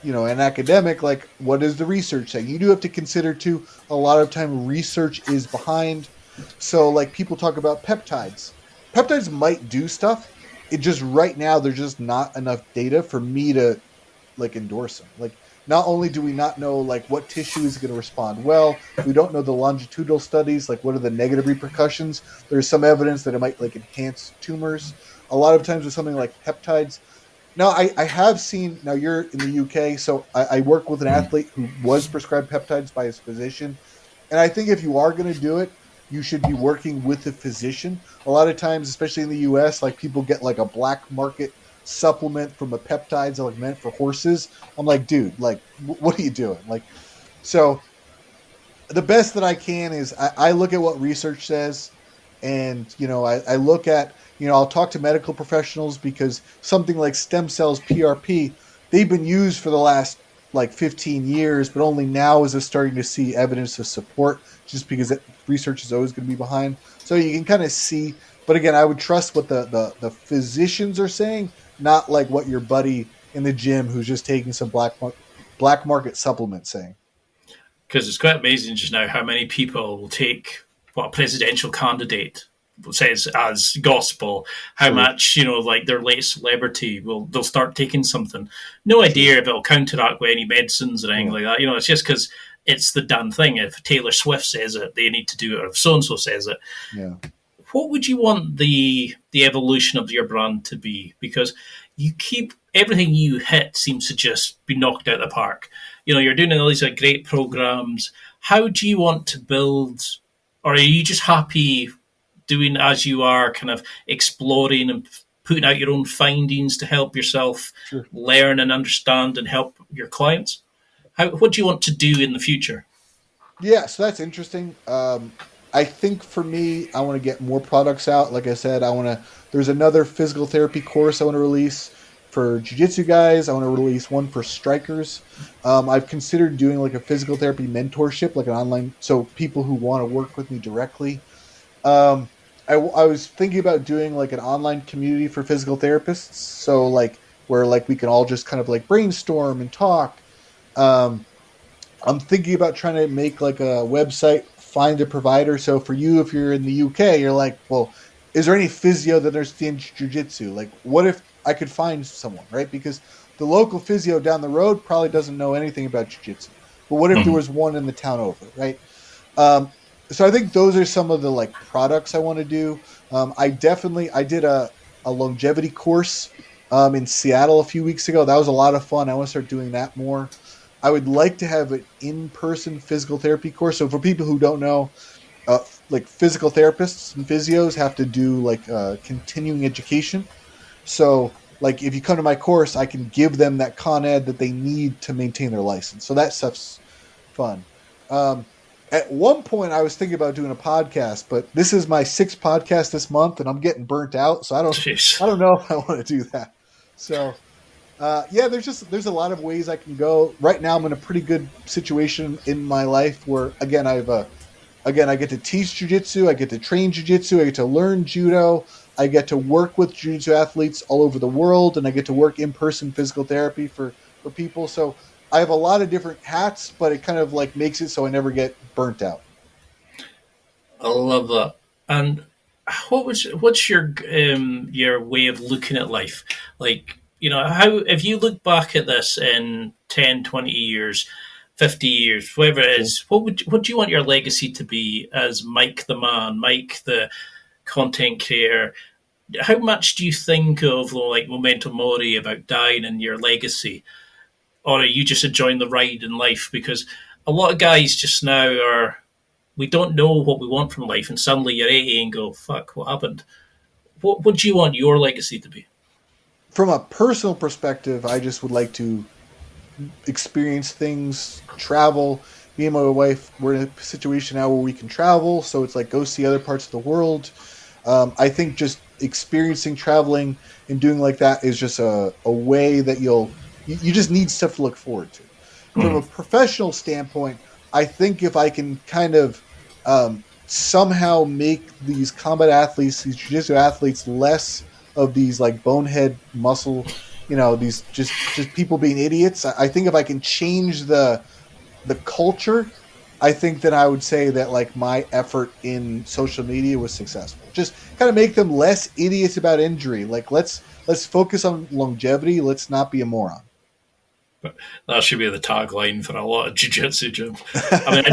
an academic, like what is the research saying? You do have to consider too. A lot of time research is behind. So like people talk about peptides. Peptides might do stuff. It just right now there's just not enough data for me to like endorse them. Like not only do we not know like what tissue is going to respond well, we don't know the longitudinal studies, like what are the negative repercussions. There's some evidence that it might like enhance tumors. A lot of times with something like peptides. Now I have seen, now you're in the UK, so I work with an athlete who was prescribed peptides by his physician. And I think if you are going to do it, you should be working with a physician. A lot of times, especially in the US, like people get like a black market supplement from a peptides like meant for horses. I'm like, dude, like, what are you doing? Like, so the best that I can is I look at what research says, and I look at I'll talk to medical professionals because something like stem cells, PRP, they've been used for the last like 15 years, but only now is it starting to see evidence of support, just because research is always going to be behind. So you can kind of see, but again, I would trust what the physicians are saying, not like what your buddy in the gym who's just taking some black market supplement saying. Because it's quite amazing just now how many people will take what a presidential candidate says as gospel, how much like their latest celebrity they'll start taking something, no idea if it'll counteract with any medicines or anything like that. It's just because it's the damn thing. If Taylor Swift says it, they need to do it, or if so and so says it. What would you want the evolution of your brand to be? Because you keep everything you hit seems to just be knocked out of the park. You're doing all these great programs. How do you want to build, or are you just happy doing as you are, kind of exploring and putting out your own findings to help yourself learn and understand and help your clients? What do you want to do in the future? Yeah, so that's interesting. I think for me, I want to get more products out. Like I said, there's another physical therapy course I want to release for Jiu-Jitsu guys. I want to release one for strikers. I've considered doing like a physical therapy mentorship, like an online, so people who want to work with me directly. I was thinking about doing like an online community for physical therapists. So like where like we can all just kind of like brainstorm and talk. I'm thinking about trying to make like a website, find a provider. So for you, if you're in the UK, you're like, well, is there any physio that understands jiu-jitsu? Like, what if I could find someone, right? Because the local physio down the road probably doesn't know anything about jiu-jitsu. But what if there was one in the town over, right? So I think those are some of the like products I want to do. I did a longevity course in Seattle a few weeks ago. That was a lot of fun. I want to start doing that more. I would like to have an in-person physical therapy course. So for people who don't know, like physical therapists and physios have to do like continuing education. So like if you come to my course, I can give them that Con Ed that they need to maintain their license. So that stuff's fun. At one point, I was thinking about doing a podcast, but this is my 6th podcast this month, and I'm getting burnt out. So I don't know if I want to do that. So, there's a lot of ways I can go. Right now, I'm in a pretty good situation in my life where, again, I get to teach jiu-jitsu, I get to train jiu-jitsu, I get to learn judo, I get to work with jiu-jitsu athletes all over the world, and I get to work in-person physical therapy for people. So I have a lot of different hats, but it kind of like makes it so I never get burnt out. I love that. And what's your way of looking at life? Like, how, if you look back at this in 10, 20 years, 50 years, whatever it is, what do you want your legacy to be as Mike the man, Mike the content creator? How much do you think of like memento mori about dying and your legacy? Or are you just enjoying the ride in life? Because a lot of guys just now we don't know what we want from life, and suddenly you're 80 and go, fuck, what happened? What do you want your legacy to be? From a personal perspective, I just would like to experience things, travel. Me and my wife, we're in a situation now where we can travel, so it's like go see other parts of the world. I think just experiencing traveling and doing like that is just a way that you just need stuff to look forward to. From a professional standpoint, I think if I can kind of somehow make these combat athletes, these jiu-jitsu athletes, less of these like bonehead muscle, these just people being idiots. I think if I can change the culture, I think that I would say that like my effort in social media was successful. Just kind of make them less idiots about injury. Like let's focus on longevity. Let's not be a moron. That should be the tagline for a lot of jiu-jitsu gyms. I mean,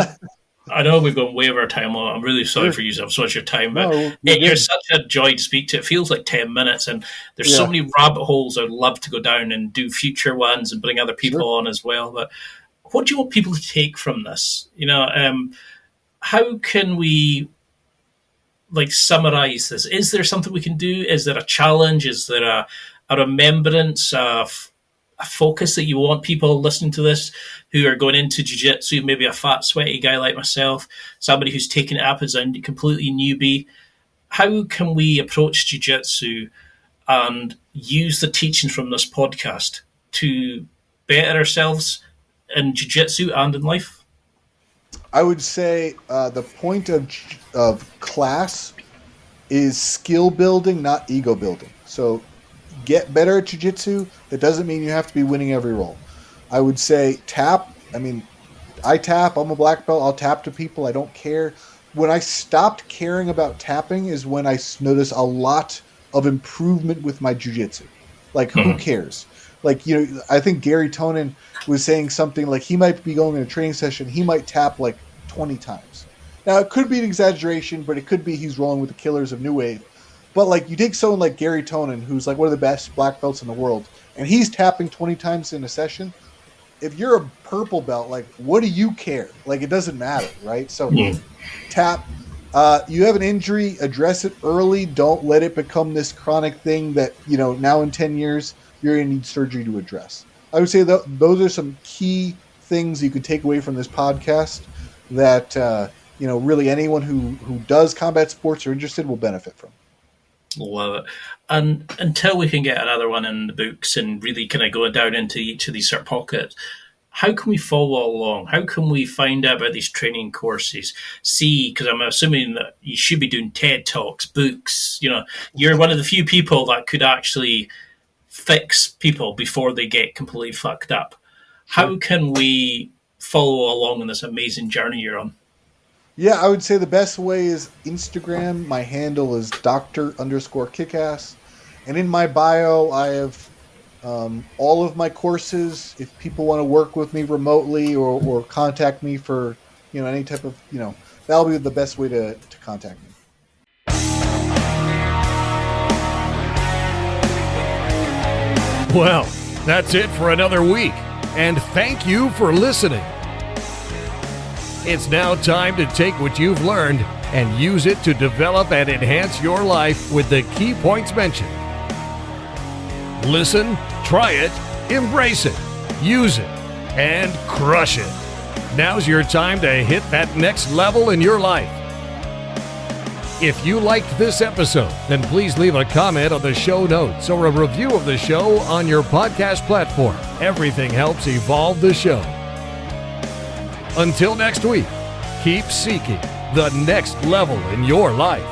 I know we've gone way over our time. I'm really sorry for using up so much of your time, but you're such a joy to speak to. It feels like 10 minutes, and there's so many rabbit holes I'd love to go down and do future ones and bring other people on as well. But what do you want people to take from this? How can we summarize this? Is there something we can do? Is there a challenge? Is there a remembrance of a focus that you want people listening to this who are going into jiu-jitsu, maybe a fat, sweaty guy like myself, somebody who's taken it up as a completely newbie? How can we approach jiu-jitsu and use the teachings from this podcast to better ourselves in jiu-jitsu and in life? I would say the point of class is skill building, not ego building. So get better at jiu-jitsu. That doesn't mean you have to be winning every roll. I would say tap. I mean, I tap. I'm a black belt. I'll tap to people. I don't care. When I stopped caring about tapping is when I noticed a lot of improvement with my jiu-jitsu. Like, who cares? Like, I think Gary Tonin was saying something like he might be going in a training session. He might tap like 20 times. Now, it could be an exaggeration, but it could be he's rolling with the killers of New Wave. But like you take someone like Gary Tonin, who's like one of the best black belts in the world, and he's tapping 20 times in a session. If you're a purple belt, like what do you care? Like it doesn't matter, right? So tap. You have an injury, address it early. Don't let it become this chronic thing that now in 10 years you're going to need surgery to address. I would say those are some key things you can take away from this podcast that really anyone who does combat sports or interested will benefit from. Love it. And until we can get another one in the books and really kind of go down into each of these sort of pockets, how can we follow along? How can we find out about these training courses? Because I'm assuming that you should be doing TED Talks, books. You're one of the few people that could actually fix people before they get completely fucked up. How can we follow along in this amazing journey you're on? Yeah, I would say the best way is Instagram. My handle is Dr._Kickass. And in my bio, I have all of my courses. If people want to work with me remotely or contact me for any type of, that'll be the best way to contact me. Well, that's it for another week. And thank you for listening. It's now time to take what you've learned and use it to develop and enhance your life with the key points mentioned. Listen, try it, embrace it, use it, and crush it. Now's your time to hit that next level in your life. If you liked this episode, then please leave a comment on the show notes or a review of the show on your podcast platform. Everything helps evolve the show. Until next week, keep seeking the next level in your life.